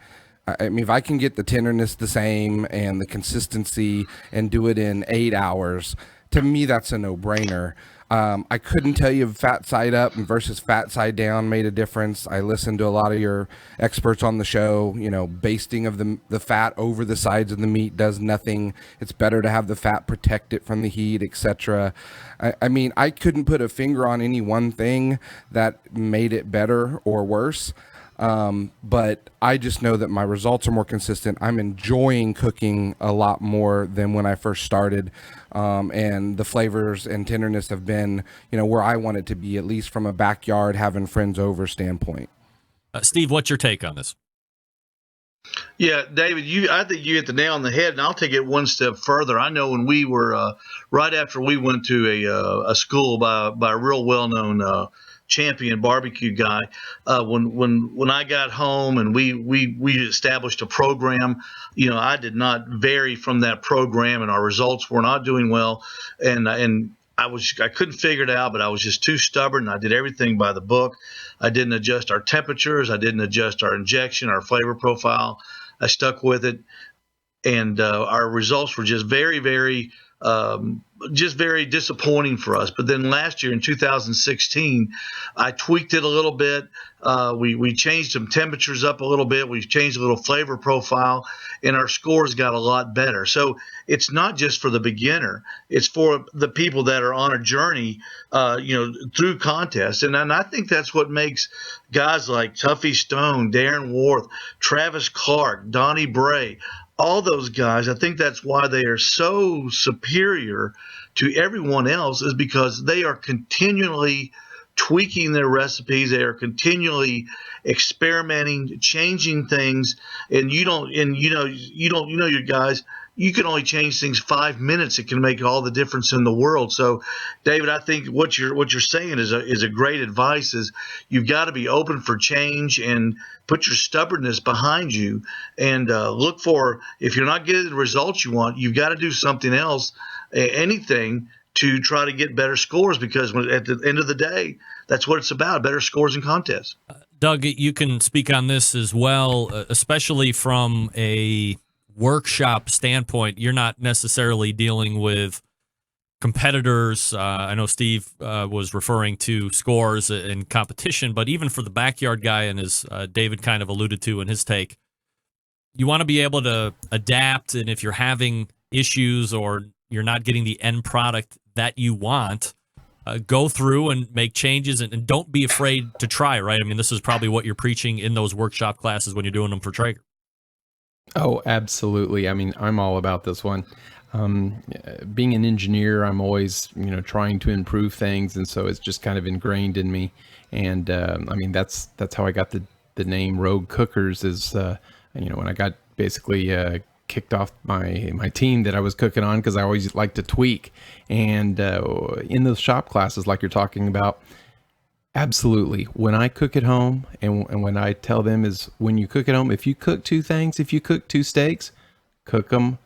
I mean, if I can get the tenderness the same and the consistency and do it in 8 hours, to me, that's a no-brainer. I couldn't tell you if fat side up versus fat side down made a difference. I listened to a lot of your experts on the show. Basting of the fat over the sides of the meat does nothing. It's better to have the fat protect it from the heat, etc. I mean, I couldn't put a finger on any one thing that made it better or worse. But I just know that my results are more consistent. I'm enjoying cooking a lot more than when I first started. And the flavors and tenderness have been, where I want it to be, at least from a backyard, having friends over standpoint. Steve, what's your take on this? Yeah, David, I think you hit the nail on the head, and I'll take it one step further. I know when we were, right after we went to a school by a real well-known champion barbecue guy, when I got home and we established a program, I did not vary from that program, and our results were not doing well, and I couldn't figure it out, but I was just too stubborn. I did everything by the book. I didn't adjust our temperatures. I didn't adjust our injection, our flavor profile. I stuck with it, and our results were just very, very very disappointing for us. But then last year in 2016, I tweaked it a little bit. We changed some temperatures up a little bit. We changed a little flavor profile, and our scores got a lot better. So it's not just for the beginner. It's for the people that are on a journey, through contests. And I think that's what makes guys like Tuffy Stone, Darren Worth, Travis Clark, Donnie Bray, all those guys, I think that's why they are so superior to everyone else, is because they are continually tweaking their recipes. They are continually experimenting, changing things. And you guys, you can only change things 5 minutes. It can make all the difference in the world. So, David, I think what you're saying is a great advice. Is you've got to be open for change and put your stubbornness behind you, and look for, if you're not getting the results you want, you've got to do something else, anything to try to get better scores, because at the end of the day, that's what it's about, better scores in contests. Doug, you can speak on this as well, especially from a workshop standpoint. You're not necessarily dealing with competitors. I know Steve was referring to scores in competition, but even for the backyard guy, and as David kind of alluded to in his take, you want to be able to adapt, and if you're having issues or you're not getting the end product that you want, go through and make changes, and don't be afraid to try, right? I mean, this is probably what you're preaching in those workshop classes when you're doing them for Traeger. Oh, absolutely. I mean, I'm all about this one. Being an engineer, I'm always, trying to improve things. And so it's just kind of ingrained in me. And, I mean, that's how I got the name Rogue Cookers, is, when I got basically, kicked off my team that I was cooking on, because I always like to tweak. And, in those shop classes, like you're talking about, absolutely. When I cook at home, and when I tell them, is when you cook at home, if you cook two things, if you cook two steaks, cook them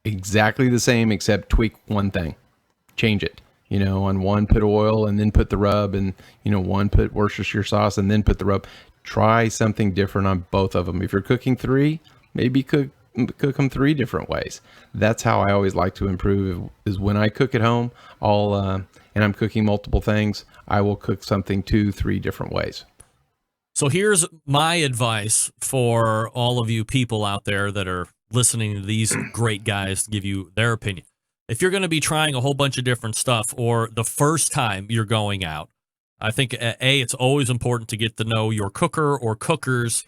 exactly the same, except tweak one thing, change it. On one put oil and then put the rub, and one put Worcestershire sauce and then put the rub. Try something different on both of them. If you're cooking three, maybe cook them three different ways. That's how I always like to improve, is when I cook at home, and I'm cooking multiple things, I will cook something 2-3 different ways. So here's my advice for all of you people out there that are listening to these great guys give you their opinion. If you're going to be trying a whole bunch of different stuff, or the first time you're going out, I think, it's always important to get to know your cooker or cookers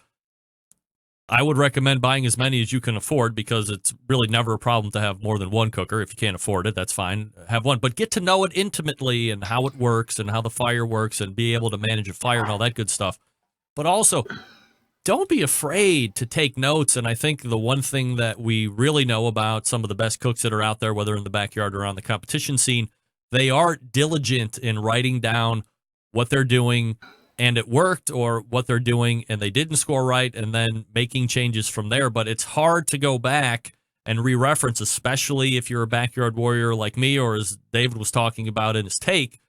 I would recommend buying as many as you can afford because it's really never a problem to have more than one cooker. If you can't afford it, that's fine. Have one, but get to know it intimately and how it works and how the fire works and be able to manage a fire and all that good stuff. But also, don't be afraid to take notes. And I think the one thing that we really know about some of the best cooks that are out there, whether in the backyard or on the competition scene, they are diligent in writing down what they're doing and it worked, or what they're doing and they didn't score right, and then making changes from there. But it's hard to go back and re-reference, especially if you're a backyard warrior like me, or as David was talking about in his take,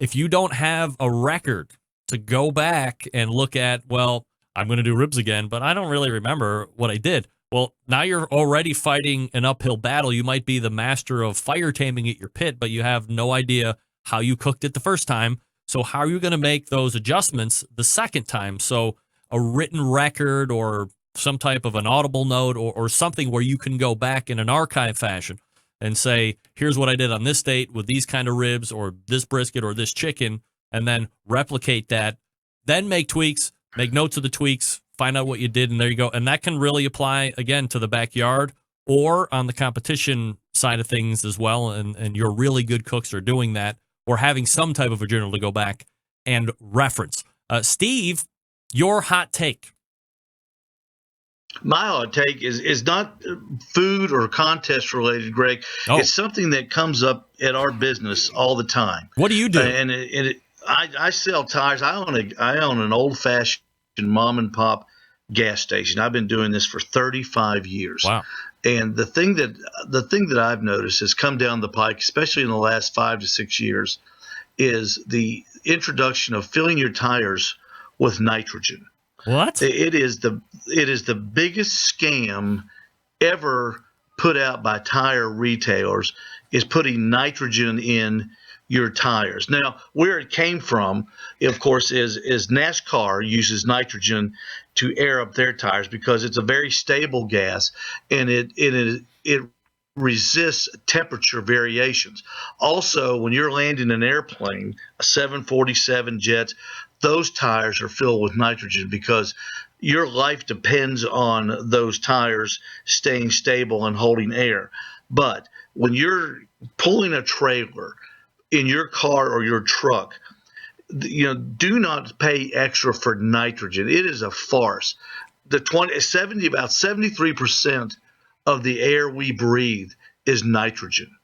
if you don't have a record to go back and look at, well, I'm going to do ribs again, but I don't really remember what I did. Well, now you're already fighting an uphill battle. You might be the master of fire taming at your pit, but you have no idea how you cooked it the first time. So how are you going to make those adjustments the second time? So a written record or some type of an audible note or something where you can go back in an archive fashion and say, here's what I did on this date with these kind of ribs or this brisket or this chicken, and then replicate that, then make tweaks, make notes of the tweaks, find out what you did, and there you go. And that can really apply, again, to the backyard or on the competition side of things as well. And your really good cooks are doing that, or having some type of a journal to go back and reference. Steve, your hot take. My hot take is not food or contest related, Greg. Oh. It's something that comes up at our business all the time. What do you do? I sell tires. I own an old fashioned mom and pop gas station. I've been doing this for 35 years. Wow. And the thing that I've noticed has come down the pike, especially in the last 5 to 6 years, is the introduction of filling your tires with nitrogen. What? It is the biggest scam ever put out by tire retailers, is putting nitrogen in your tires. Now, where it came from, of course, is NASCAR uses nitrogen to air up their tires because it's a very stable gas, and it resists temperature variations. Also, when you're landing an airplane, a 747 jet, those tires are filled with nitrogen because your life depends on those tires staying stable and holding air. But when you're pulling a trailer in your car or your truck, do not pay extra for nitrogen. It is a farce. About 73% of the air we breathe is nitrogen.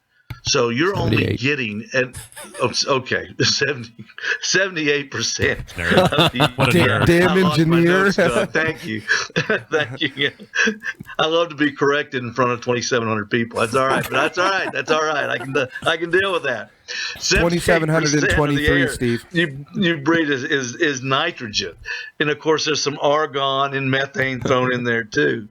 So you're 78. Only getting 78%. Damn engineer. Thank you. Thank you. I love to be corrected in front of 2,700 people. That's all right. But that's all right. That's all right. I can deal with that. 2,723, Steve. You breathe is nitrogen, and of course there's some argon and methane thrown in there too.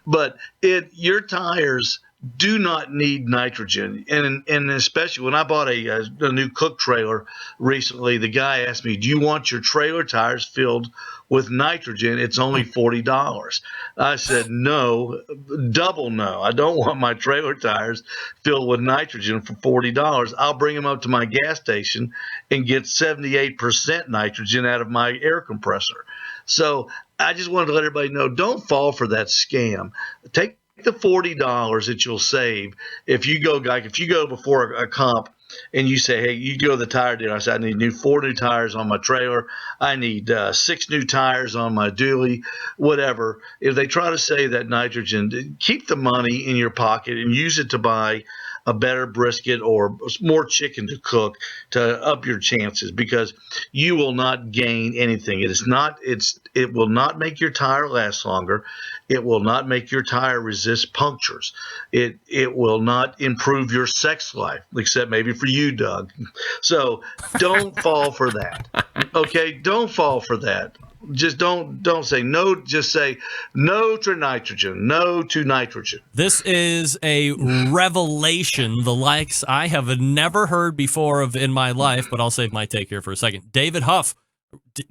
But your tires do not need nitrogen, and especially when I bought a new cook trailer recently, the guy asked me, "Do you want your trailer tires filled with nitrogen? It's only $40." I said, "No, double no. I don't want my trailer tires filled with nitrogen for $40. I'll bring them up to my gas station and get 78% nitrogen out of my air compressor." So I just wanted to let everybody know, don't fall for that scam. Take the $40 that you'll save if you go before a comp and you say, hey, you go to the tire dealer. I said, I need 4 new tires on my trailer. I need 6 new tires on my dually, whatever. If they try to say that nitrogen, keep the money in your pocket and use it to buy a better brisket or more chicken to cook to up your chances, because you will not gain anything. It will not make your tire last longer. It will not make your tire resist punctures. It will not improve your sex life, except maybe for you, Doug. So don't fall for that. Okay, don't fall for that. Just don't say no. Just say no to nitrogen. No to nitrogen. This is a revelation, the likes I have never heard before of in my life, but I'll save my take here for a second. David Huff,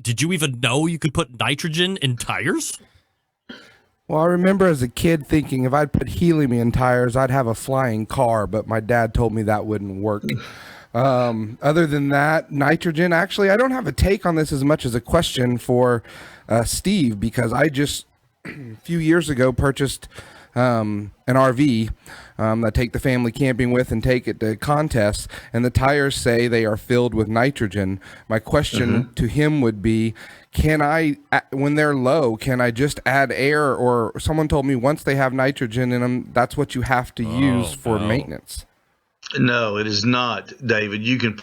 did you even know you could put nitrogen in tires? Well, I remember as a kid thinking if I'd put helium in tires, I'd have a flying car, but my dad told me that wouldn't work. Other than that, nitrogen, actually, I don't have a take on this as much as a question for Steve, because I just a few years ago purchased an RV that take the family camping with and take it to contests, and the tires say they are filled with nitrogen. My question to him would be, can I, when they're low, can I just add air? Or someone told me once they have nitrogen in them, that's what you have to use for maintenance. No, it is not, David. You can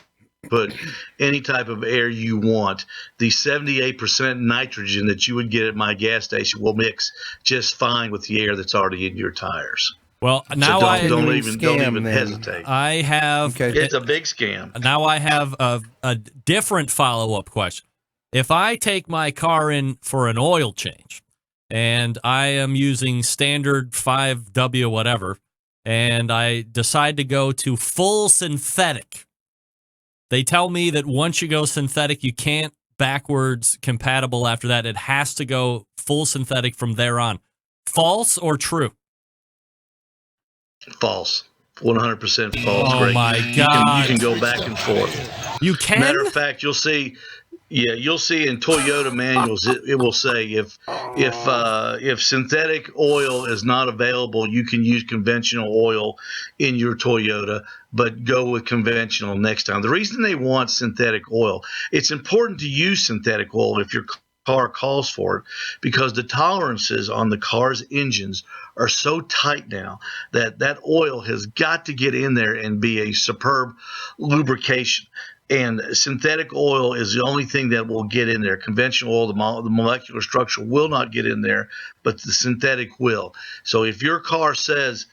put any type of air you want. The 78% nitrogen that you would get at my gas station will mix just fine with the air that's already in your tires. Well, now so don't even hesitate. I have. It's a big scam. Now I have a different follow-up question. If I take my car in for an oil change, and I am using standard 5W whatever, and I decide to go to full synthetic, they tell me that once you go synthetic, you can't backwards compatible after that. It has to go full synthetic from there on. False or true? False. 100% false. Oh, Greg. my You God. can go back and forth. You can? Matter of fact, you'll see in Toyota manuals, it will say if synthetic oil is not available, you can use conventional oil in your Toyota, but go with conventional next time. The reason they want synthetic oil, it's important to use synthetic oil if your car calls for it, because the tolerances on the car's engines are so tight now that oil has got to get in there and be a superb lubrication. And synthetic oil is the only thing that will get in there. Conventional oil, the molecular structure will not get in there, but the synthetic will. So if your car says,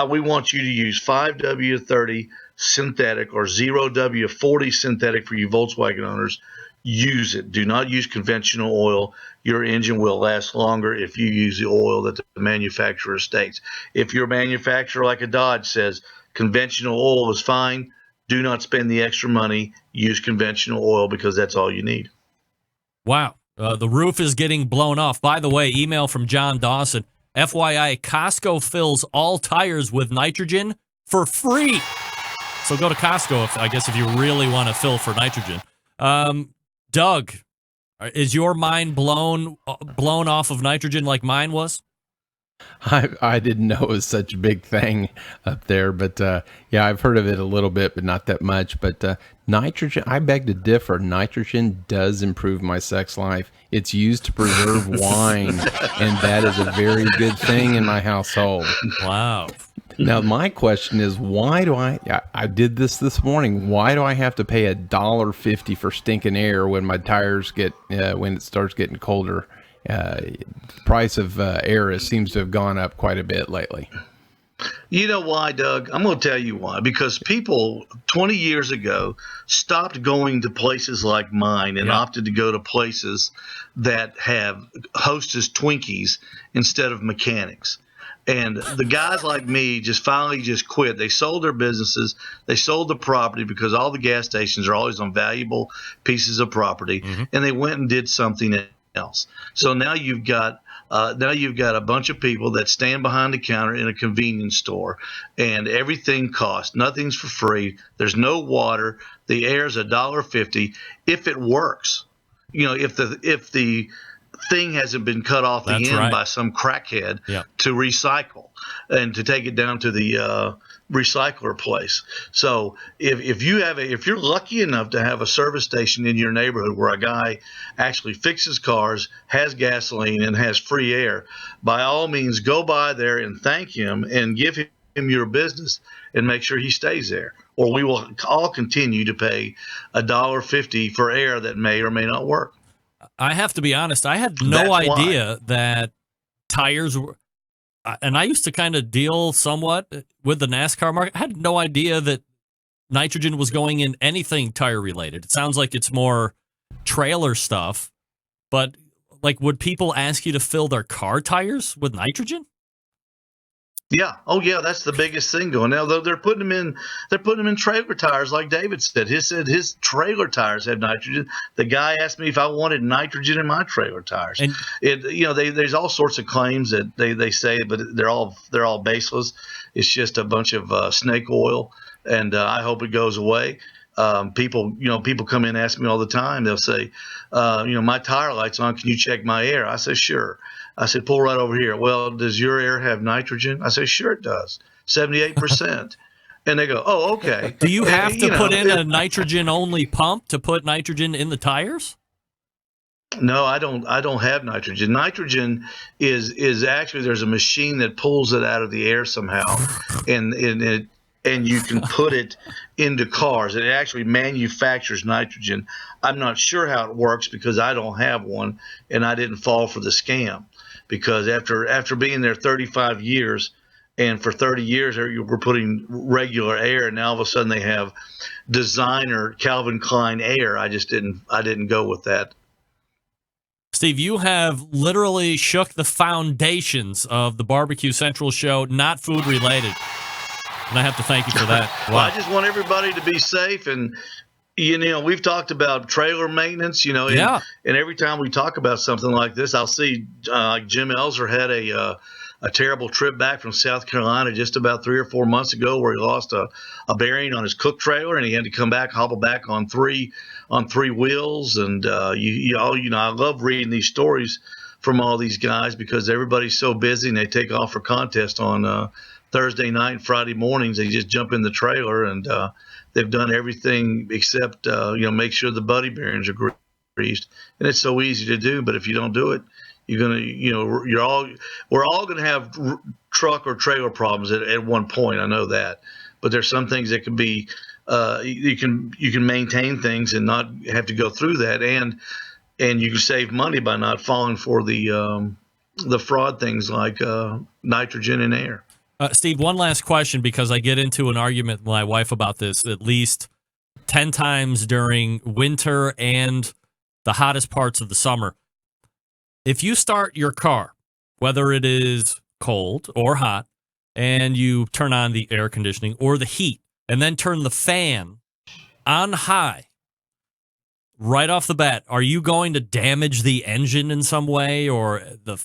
we want you to use 5W30 synthetic or 0W40 synthetic for you Volkswagen owners, use it. Do not use conventional oil. Your engine will last longer if you use the oil that the manufacturer states. If your manufacturer, like a Dodge, says conventional oil is fine, do not spend the extra money. Use conventional oil because that's all you need. Wow. The roof is getting blown off. By the way, email from John Dawson. FYI, Costco fills all tires with nitrogen for free. So go to Costco, if you really want to fill for nitrogen. Doug, is your mind blown off of nitrogen like mine was? I didn't know it was such a big thing up there, but yeah, I've heard of it a little bit, but not that much. But nitrogen, I beg to differ. Nitrogen does improve my sex life. It's used to preserve wine, and that is a very good thing in my household. Wow. Now, my question is, why do I did this morning. Why do I have to pay $1.50 for stinking air when my tires when it starts getting colder? Price of air seems to have gone up quite a bit lately. You know why, Doug? I'm going to tell you why. Because people 20 years ago stopped going to places like mine and opted to go to places that have Hostess Twinkies instead of mechanics. And the guys like me finally quit. They sold their businesses. They sold the property because all the gas stations are always on valuable pieces of property. And they went and did something else. So now you've got a bunch of people that stand behind the counter in a convenience store, and everything costs. Nothing's for free. There's no water. The air's $1.50 if it works. If the thing hasn't been cut off the end by some crackhead to recycle and to take it down to the recycler place. So if you're lucky enough to have a service station in your neighborhood where a guy actually fixes cars, has gasoline, and has free air, by all means go by there and thank him and give him your business and make sure he stays there. Or we will all continue to pay $1.50 for air that may or may not work. I have to be honest, I had no idea that tires were, and I used to kind of deal somewhat with the NASCAR market. I had no idea that nitrogen was going in anything tire related. It sounds like it's more trailer stuff, but would people ask you to fill their car tires with nitrogen? Yeah. Oh, yeah. That's the biggest thing going now. They're putting them in trailer tires, like David said. His trailer tires have nitrogen. The guy asked me if I wanted nitrogen in my trailer tires. And there's all sorts of claims that they say, but they're all baseless. It's just a bunch of snake oil, and I hope it goes away. People come in and ask me all the time. They'll say, my tire light's on. Can you check my air? I say, sure. I said, pull right over here. Well, does your air have nitrogen? I say, sure it does. 78%. And they go, oh, okay. Do you have to put in a nitrogen-only pump to put nitrogen in the tires? No, I don't have nitrogen. Nitrogen is actually, there's a machine that pulls it out of the air somehow, and you can put it into cars. It actually manufactures nitrogen. I'm not sure how it works because I don't have one, and I didn't fall for the scam. Because after being there 35 years, and for 30 years we're putting regular air, and now all of a sudden they have designer Calvin Klein air. I didn't go with that. Steve, you have literally shook the foundations of the Barbecue Central show, not food related. And I have to thank you for that. Well, I just want everybody to be safe. And, we've talked about trailer maintenance, and every time we talk about something like this, I'll see like Jim Elser had a terrible trip back from South Carolina just about 3 or 4 months ago where he lost a bearing on his cook trailer, and he had to hobble back on three wheels. And I love reading these stories from all these guys because everybody's so busy and they take off for contests on Thursday night and Friday mornings. They just jump in the trailer and they've done everything except make sure the buddy bearings are greased. And it's so easy to do, but if you don't do it, we're all gonna have truck or trailer problems at one point. I know that, but there's some things that can be you can maintain things and not have to go through that, and you can save money by not falling for the fraud things like nitrogen and air. Steve, one last question, because I get into an argument with my wife about this at least 10 times during winter and the hottest parts of the summer. If you start your car, whether it is cold or hot, and you turn on the air conditioning or the heat, and then turn the fan on high, right off the bat, are you going to damage the engine in some way, or the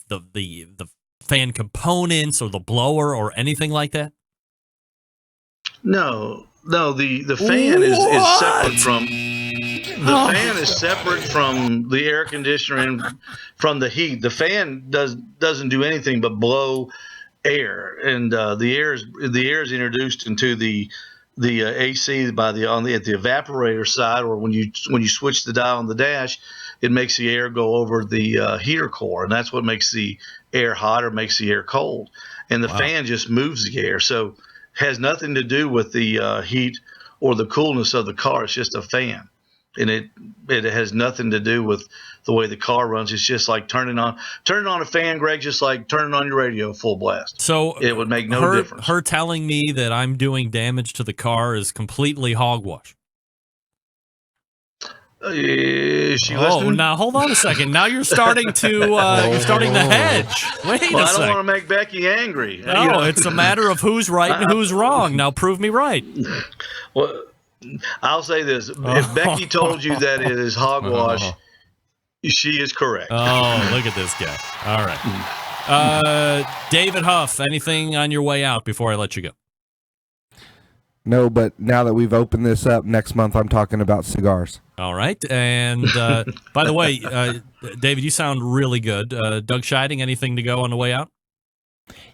fan components, or the blower, or anything like that? No. The fan is separate from. The fan is separate from the air conditioner and from the heat. The fan doesn't do anything but blow air, and the air is introduced into the AC at the evaporator side, or when you switch the dial on the dash, it makes the air go over the heater core, and that's what makes the air hot or makes the air cold. And the fan just moves the air, so has nothing to do with the heat or the coolness of the car. It's just a fan. And it has nothing to do with the way the car runs. It's just like turning on a fan, Greg, just like turning on your radio full blast. So it would make no difference. Her telling me that I'm doing damage to the car is completely hogwash. Is she listening? Now hold on a second. Now you're starting to hedge. Wait a second. I don't want to make Becky angry. No, it's a matter of who's right and who's wrong. Now prove me right. Well, I'll say this: if Becky told you that it is hogwash, she is correct. Oh, look at this guy! All right, David Huff. Anything on your way out before I let you go? No, but now that we've opened this up, next month I'm talking about cigars. All right, and by the way, David, you sound really good. Doug Scheiding, anything to go on the way out?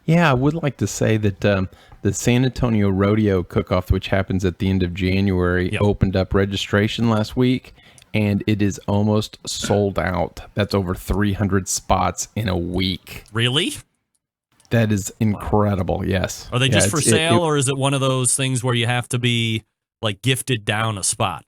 Yeah, I would like to say that the San Antonio Rodeo Cook-Off, which happens at the end of January, opened up registration last week, and it is almost sold out. That's over 300 spots in a week. Really? That is incredible, yes. Are they just for sale, or is it one of those things where you have to be like gifted down a spot?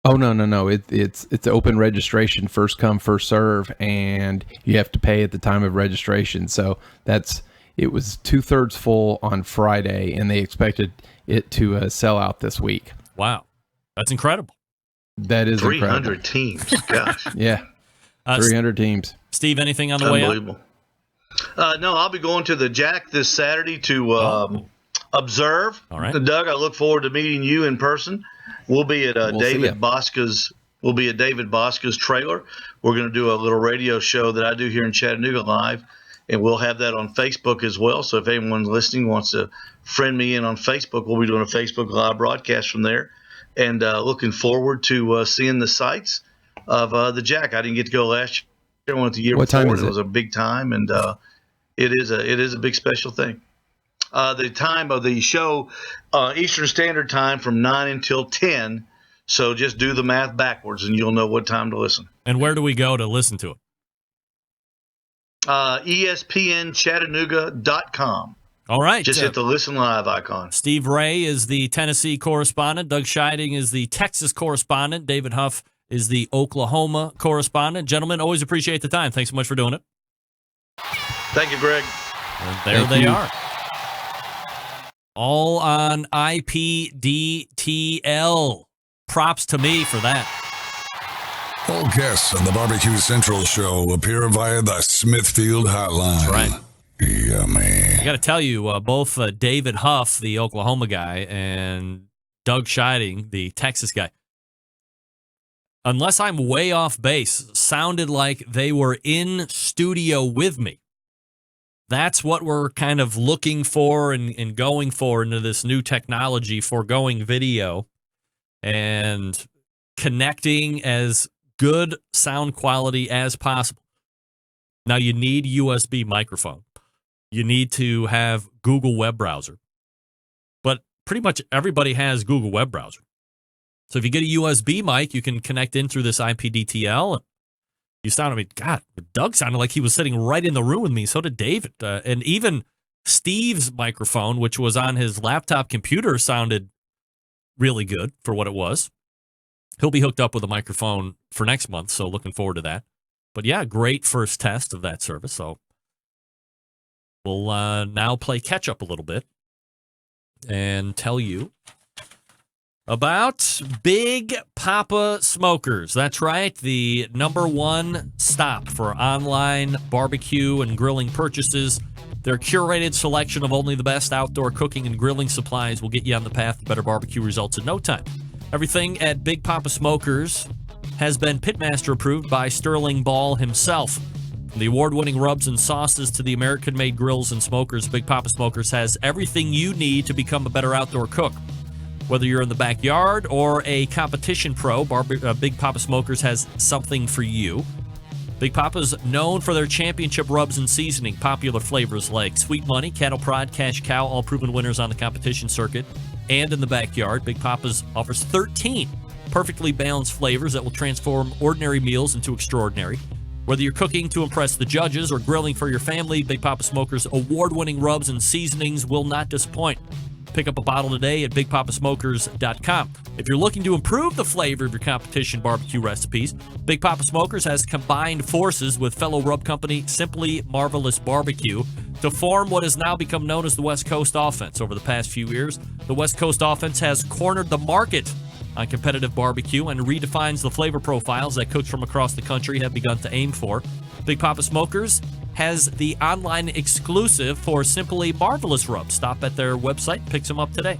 Oh, no. It's open registration, first come, first serve, and you have to pay at the time of registration. So it was 2/3 full on Friday, and they expected it to sell out this week. Wow. That's incredible. That is 300 incredible. teams. Gosh. Yeah. 300 teams. Steve, anything on the way out? Unbelievable. No, I'll be going to the Jack this Saturday to observe. All right. Doug, I look forward to meeting you in person. We'll be at David Bosca's. We'll be at David Bosca's trailer. We're going to do a little radio show that I do here in Chattanooga live, and we'll have that on Facebook as well. So if anyone listening wants to friend me in on Facebook, we'll be doing a Facebook live broadcast from there. and looking forward to seeing the sights of the Jack. I didn't get to go last year. I went the year What before. time is It it? was a big time, and it is a big special thing. The time of the show, Eastern Standard Time, from 9 until 10. So just do the math backwards, and you'll know what time to listen. And where do we go to listen to it? ESPNChattanooga.com. All right. Just hit the listen live icon. Steve Ray is the Tennessee correspondent. Doug Scheiding is the Texas correspondent. David Huff is the Oklahoma correspondent. Gentlemen, always appreciate the time. Thanks so much for doing it. Thank you, Greg. And there they are. All on IPDTL. Props to me for that. All guests on the Barbecue Central show appear via the Smithfield Hotline. That's right. Yummy. I got to tell you, both David Huff, the Oklahoma guy, and Doug Scheiding, the Texas guy, unless I'm way off base, sounded like they were in studio with me. That's what we're kind of looking for and going for into this new technology, foregoing video and connecting as good sound quality as possible. Now, you need USB microphone. You need to have Google web browser. But pretty much everybody has Google web browser. So if you get a USB mic, you can connect in through this IPDTL. You sound, I mean, God, Doug sounded like he was sitting right in the room with me. So did David. And even Steve's microphone, which was on his laptop computer, sounded really good for what it was. He'll be hooked up with a microphone for next month, so looking forward to that. But yeah, great first test of that service. So we'll now play catch up a little bit and tell you about Big Papa Smokers. That's right, the #1 stop for online barbecue and grilling purchases. Their curated selection of only the best outdoor cooking and grilling supplies will get you on the path to better barbecue results in no time. Everything at Big Papa Smokers has been Pitmaster approved by Sterling Ball himself. From the award-winning rubs and sauces to the American-made grills and smokers, Big Papa Smokers has everything you need to become a better outdoor cook. Whether you're in the backyard or a competition pro, Big Papa Smokers has something for you. Big Papa's known for their championship rubs and seasoning, popular flavors like Sweet Money, Cattle Prod, Cash Cow, all proven winners on the competition circuit. And in the backyard, Big Papa's offers 13 perfectly balanced flavors that will transform ordinary meals into extraordinary. Whether you're cooking to impress the judges or grilling for your family, Big Papa Smokers' award-winning rubs and seasonings will not disappoint. Pick up a bottle today at BigPapaSmokers.com. If you're looking to improve the flavor of your competition barbecue recipes, Big Papa Smokers has combined forces with fellow rub company Simply Marvelous Barbecue to form what has now become known as the West Coast Offense. Over the past few years, the West Coast Offense has cornered the market on competitive barbecue and redefines the flavor profiles that cooks from across the country have begun to aim for. Big Papa Smokers has the online exclusive for Simply Marvelous Rubs. Stop at their website and pick some up today.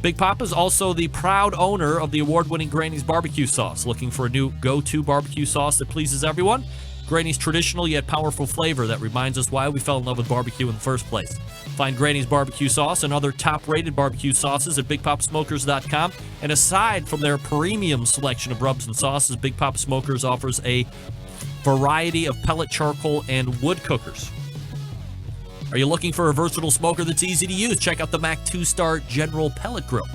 Big Papa is also the proud owner of the award-winning Granny's Barbecue Sauce. Looking for a new go-to barbecue sauce that pleases everyone? Granny's traditional yet powerful flavor that reminds us why we fell in love with barbecue in the first place. Find Granny's Barbecue Sauce and other top-rated barbecue sauces at BigPapaSmokers.com. And aside from their premium selection of rubs and sauces, Big Papa Smokers offers a variety of pellet, charcoal, and wood cookers. Are you looking for a versatile smoker that's easy to use? Check out the Mac 2-Star General Pellet Grill.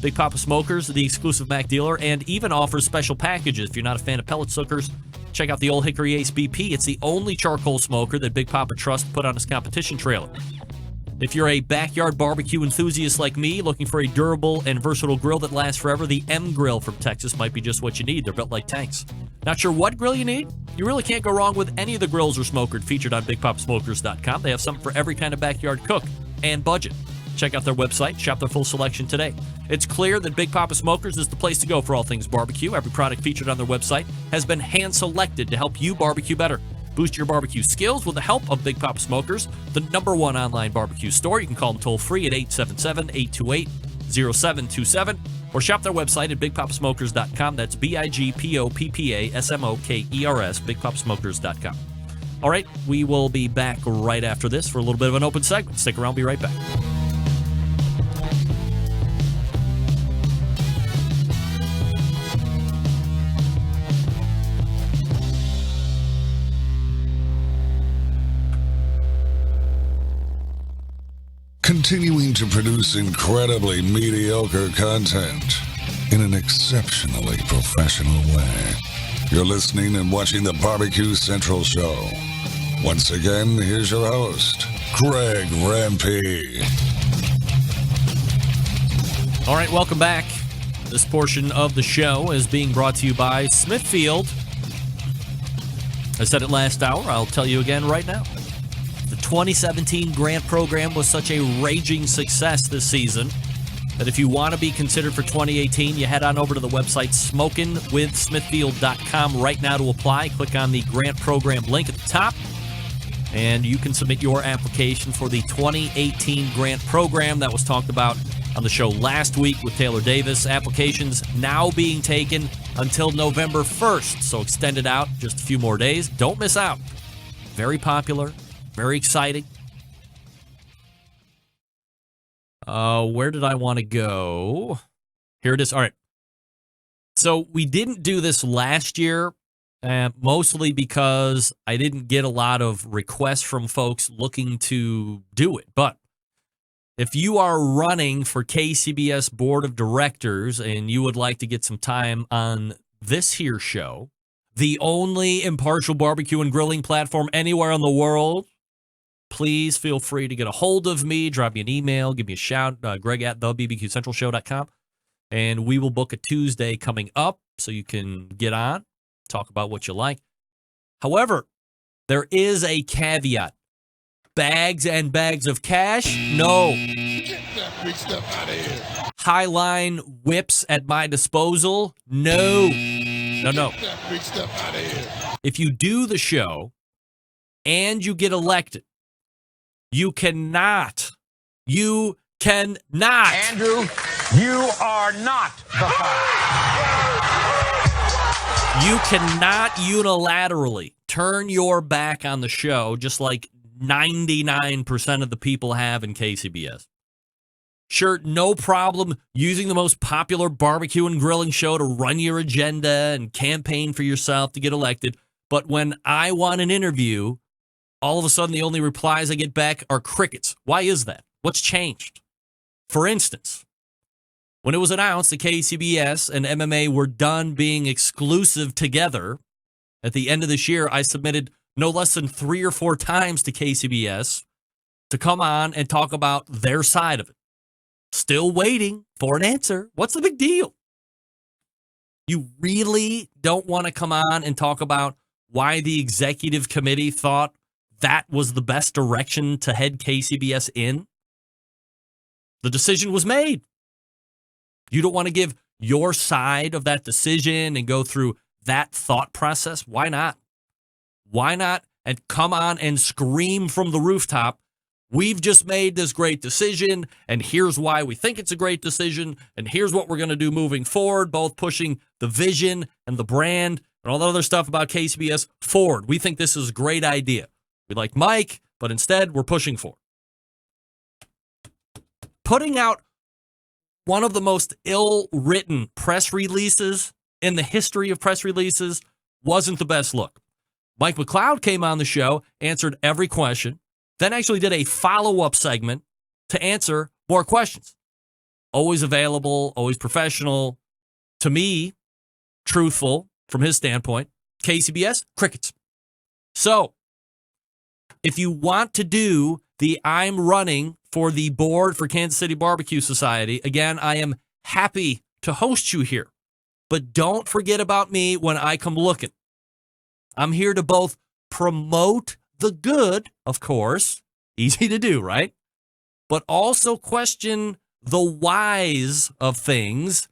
Big Papa Smokers, the exclusive Mac dealer, and even offers special packages. If you're not a fan of pellet cookers, check out the Old Hickory Ace BP. It's the only charcoal smoker that Big Papa trusts to put on his competition trailer. If you're a backyard barbecue enthusiast like me, looking for a durable and versatile grill that lasts forever, the M Grill from Texas might be just what you need. They're built like tanks. Not sure what grill you need? You really can't go wrong with any of the grills or smokers featured on BigPapaSmokers.com. They have something for every kind of backyard cook and budget. Check out their website, shop their full selection today. It's clear that Big Papa Smokers is the place to go for all things barbecue. Every product featured on their website has been hand-selected to help you barbecue better. Boost your barbecue skills with the help of Big Papa Smokers, the #1 online barbecue store. You can call them toll-free at 877-828-0727 or shop their website at BigPapaSmokers.com. That's BigPapaSmokers, BigPapaSmokers.com. All right, we will be back right after this for a little bit of an open segment. Stick around, be right back. continuing to produce incredibly mediocre content in an exceptionally professional way. You're listening and watching the Barbecue Central Show. Once again, here's your host, Greg Rempe. All right, welcome back. This portion of the show is being brought to you by Smithfield. I said it last hour. I'll tell you again right now. The 2017 grant program was such a raging success this season that if you want to be considered for 2018, you head on over to the website smokinwithsmithfield.com right now to apply. Click on the grant program link at the top, and you can submit your application for the 2018 grant program that was talked about on the show last week with Taylor Davis. Applications now being taken until November 1st, so extended out just a few more days. Don't miss out. Very popular, very exciting. Where did I want to go? Here it is. All right. So we didn't do this last year, mostly because I didn't get a lot of requests from folks looking to do it. But if you are running for KCBS Board of Directors and you would like to get some time on this here show, the only impartial barbecue and grilling platform anywhere in the world, please feel free to get a hold of me, drop me an email, give me a shout, Greg at thebbqcentralshow.com, and we will book a Tuesday coming up so you can get on, talk about what you like. However, there is a caveat. Bags and bags of cash? No. Get that free stuff out of here. Highline whips at my disposal? No. No. Get that free stuff out of here. If you do the show and you get elected, you cannot. Andrew, you are not the You cannot unilaterally turn your back on the show just like 99% of the people have in KCBS. Sure, no problem using the most popular barbecue and grilling show to run your agenda and campaign for yourself to get elected. But when I want an interview, all of a sudden the only replies I get back are crickets. Why is that? What's changed? For instance, when it was announced that KCBS and MMA were done being exclusive together at the end of this year, I submitted no less than 3 or 4 times to KCBS to come on and talk about their side of it. Still waiting for an answer. What's the big deal? You really don't want to come on and talk about why the executive committee thought that was the best direction to head KCBS in? The decision was made. You don't want to give your side of that decision and go through that thought process? Why not? Why not? And come on and scream from the rooftop, we've just made this great decision, and here's why we think it's a great decision, and here's what we're going to do moving forward, both pushing the vision and the brand and all the other stuff about KCBS forward. We think this is a great idea. We like Mike, but instead we're pushing forward. Putting out one of the most ill-written press releases in the history of press releases wasn't the best look. Mike McLeod came on the show, answered every question, then actually did a follow-up segment to answer more questions. Always available, always professional. To me, truthful from his standpoint. KCBS, crickets. So, if you want to do the I'm running for the board for Kansas City Barbecue Society, again, I am happy to host you here. But don't forget about me when I come looking. I'm here to both promote the good, of course, easy to do, right? But also question the whys of things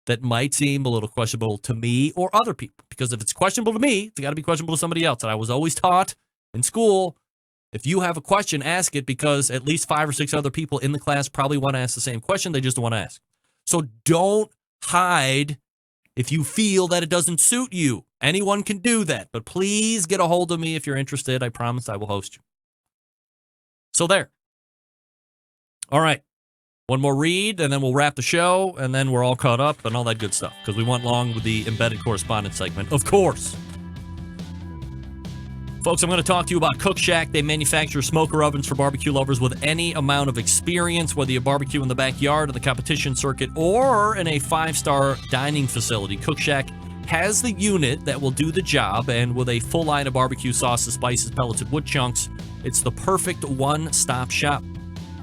that might seem a little questionable to me or other people. Because if it's questionable to me, it's got to be questionable to somebody else. And I was always taught in school, if you have a question, ask it, because at least 5 or 6 other people in the class probably want to ask the same question. They just don't want to ask. So don't hide if you feel that it doesn't suit you. Anyone can do that, but please get a hold of me if you're interested. I promise I will host you. So there. All right. One more read, and then we'll wrap the show, and then we're all caught up and all that good stuff, because we went long with the embedded correspondence segment, of course. Folks, I'm going to talk to you about Cook Shack. They manufacture smoker ovens for barbecue lovers with any amount of experience, whether you barbecue in the backyard, on the competition circuit, or in a 5-star dining facility. Cook Shack has the unit that will do the job, and with a full line of barbecue sauces, spices, pellets, and wood chunks, it's the perfect one-stop shop.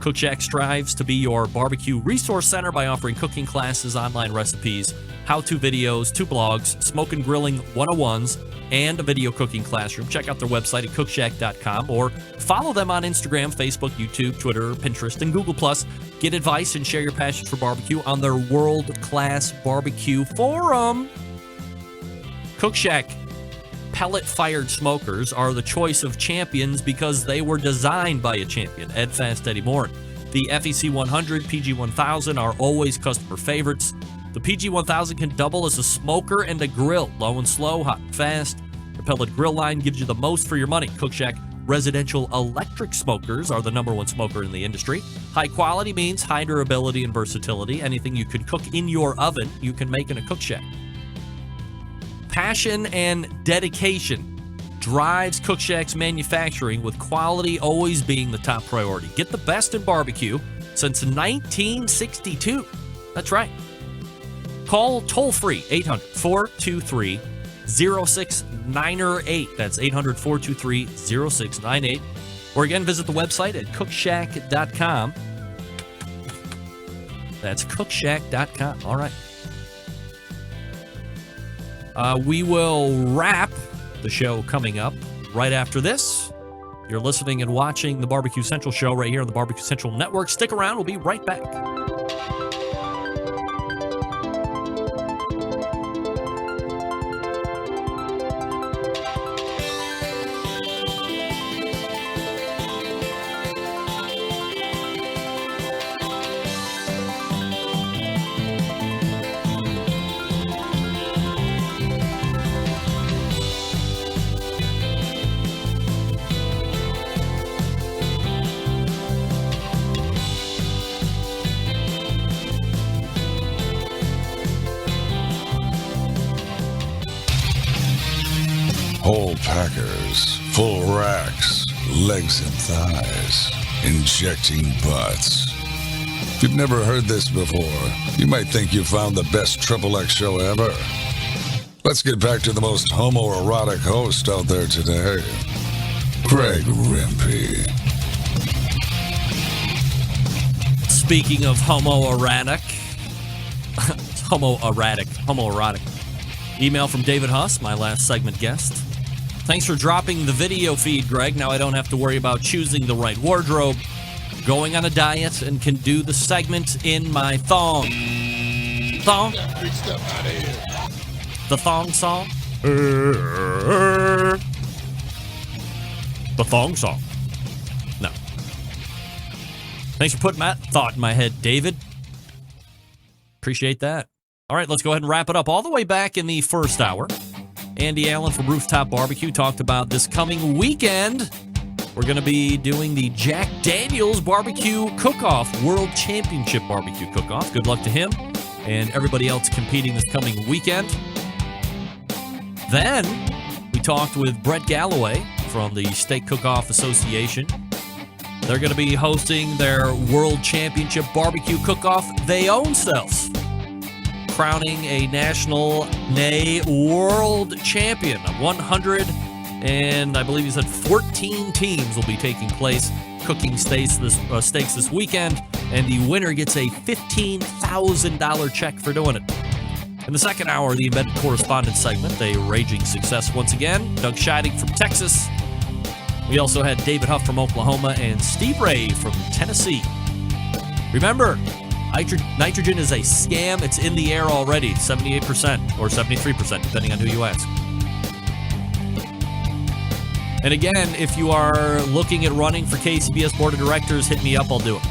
Cook Shack strives to be your barbecue resource center by offering cooking classes, online recipes, how-to videos, 2 blogs, smoke and grilling 101s, and a video cooking classroom. Check out their website at cookshack.com or follow them on Instagram, Facebook, YouTube, Twitter, Pinterest, and Google+. Get advice and share your passion for barbecue on their world-class barbecue forum. Cook Shack pellet-fired smokers are the choice of champions because they were designed by a champion, Ed Fast Eddie Morin. The FEC 100, PG 1000 are always customer favorites. The PG 1000 can double as a smoker and a grill, low and slow, hot and fast. The pellet grill line gives you the most for your money. Cook Shack residential electric smokers are the #1 smoker in the industry. High quality means high durability and versatility. Anything you can cook in your oven, you can make in a Cook Shack. Passion and dedication drives Cook Shack's manufacturing, with quality always being the top priority. Get the best in barbecue since 1962. That's right. Call toll-free 800-423-0698. That's 800-423-0698. Or again, visit the website at cookshack.com. That's cookshack.com. All right. We will wrap the show coming up right after this. You're listening and watching the Barbecue Central show right here on the Barbecue Central Network. Stick around. We'll be right back. Whole packers, full racks, legs and thighs, injecting butts. If you've never heard this before, you might think you found the best XXX show ever. Let's get back to the most homoerotic host out there today, Greg Rempe. Speaking of homoerotic, homoerotic. Email from David Huss, my last segment guest. Thanks for dropping the video feed, Greg. Now I don't have to worry about choosing the right wardrobe, going on a diet, and can do the segment in my thong. Thong? The thong song? The thong song. No. Thanks for putting that thought in my head, David. Appreciate that. All right, let's go ahead and wrap it up. All the way back in the first hour, Andy Allen from Rooftop Barbecue talked about this coming weekend. We're going to be doing the Jack Daniel's Barbecue Cook-Off, World Championship Barbecue Cook-Off. Good luck to him and everybody else competing this coming weekend. Then we talked with Brett Galloway from the Steak Cook-Off Association. They're going to be hosting their World Championship Barbecue Cook-Off they own selves, crowning a national, nay, world champion. 100 and I believe he said 14 teams will be taking place cooking steaks this weekend, and the winner gets a $15,000 check for doing it. In the second hour, the Embedded Correspondence segment, a raging success once again. Doug Scheiding from Texas. We also had David Huff from Oklahoma and Steve Ray from Tennessee. Remember, nitrogen is a scam. It's in the air already, 78% or 73%, depending on who you ask. And again, if you are looking at running for KCBS Board of Directors, hit me up. I'll do it.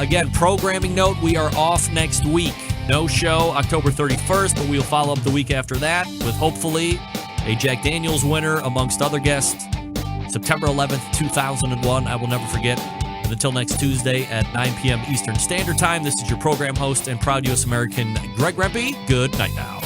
Again, programming note, we are off next week. No show October 31st, but we'll follow up the week after that with hopefully a Jack Daniel's winner amongst other guests. September 11th, 2001. I will never forget. And until next Tuesday at 9 p.m. Eastern Standard Time, this is your program host and proud U.S. American, Greg Rempe. Good night now.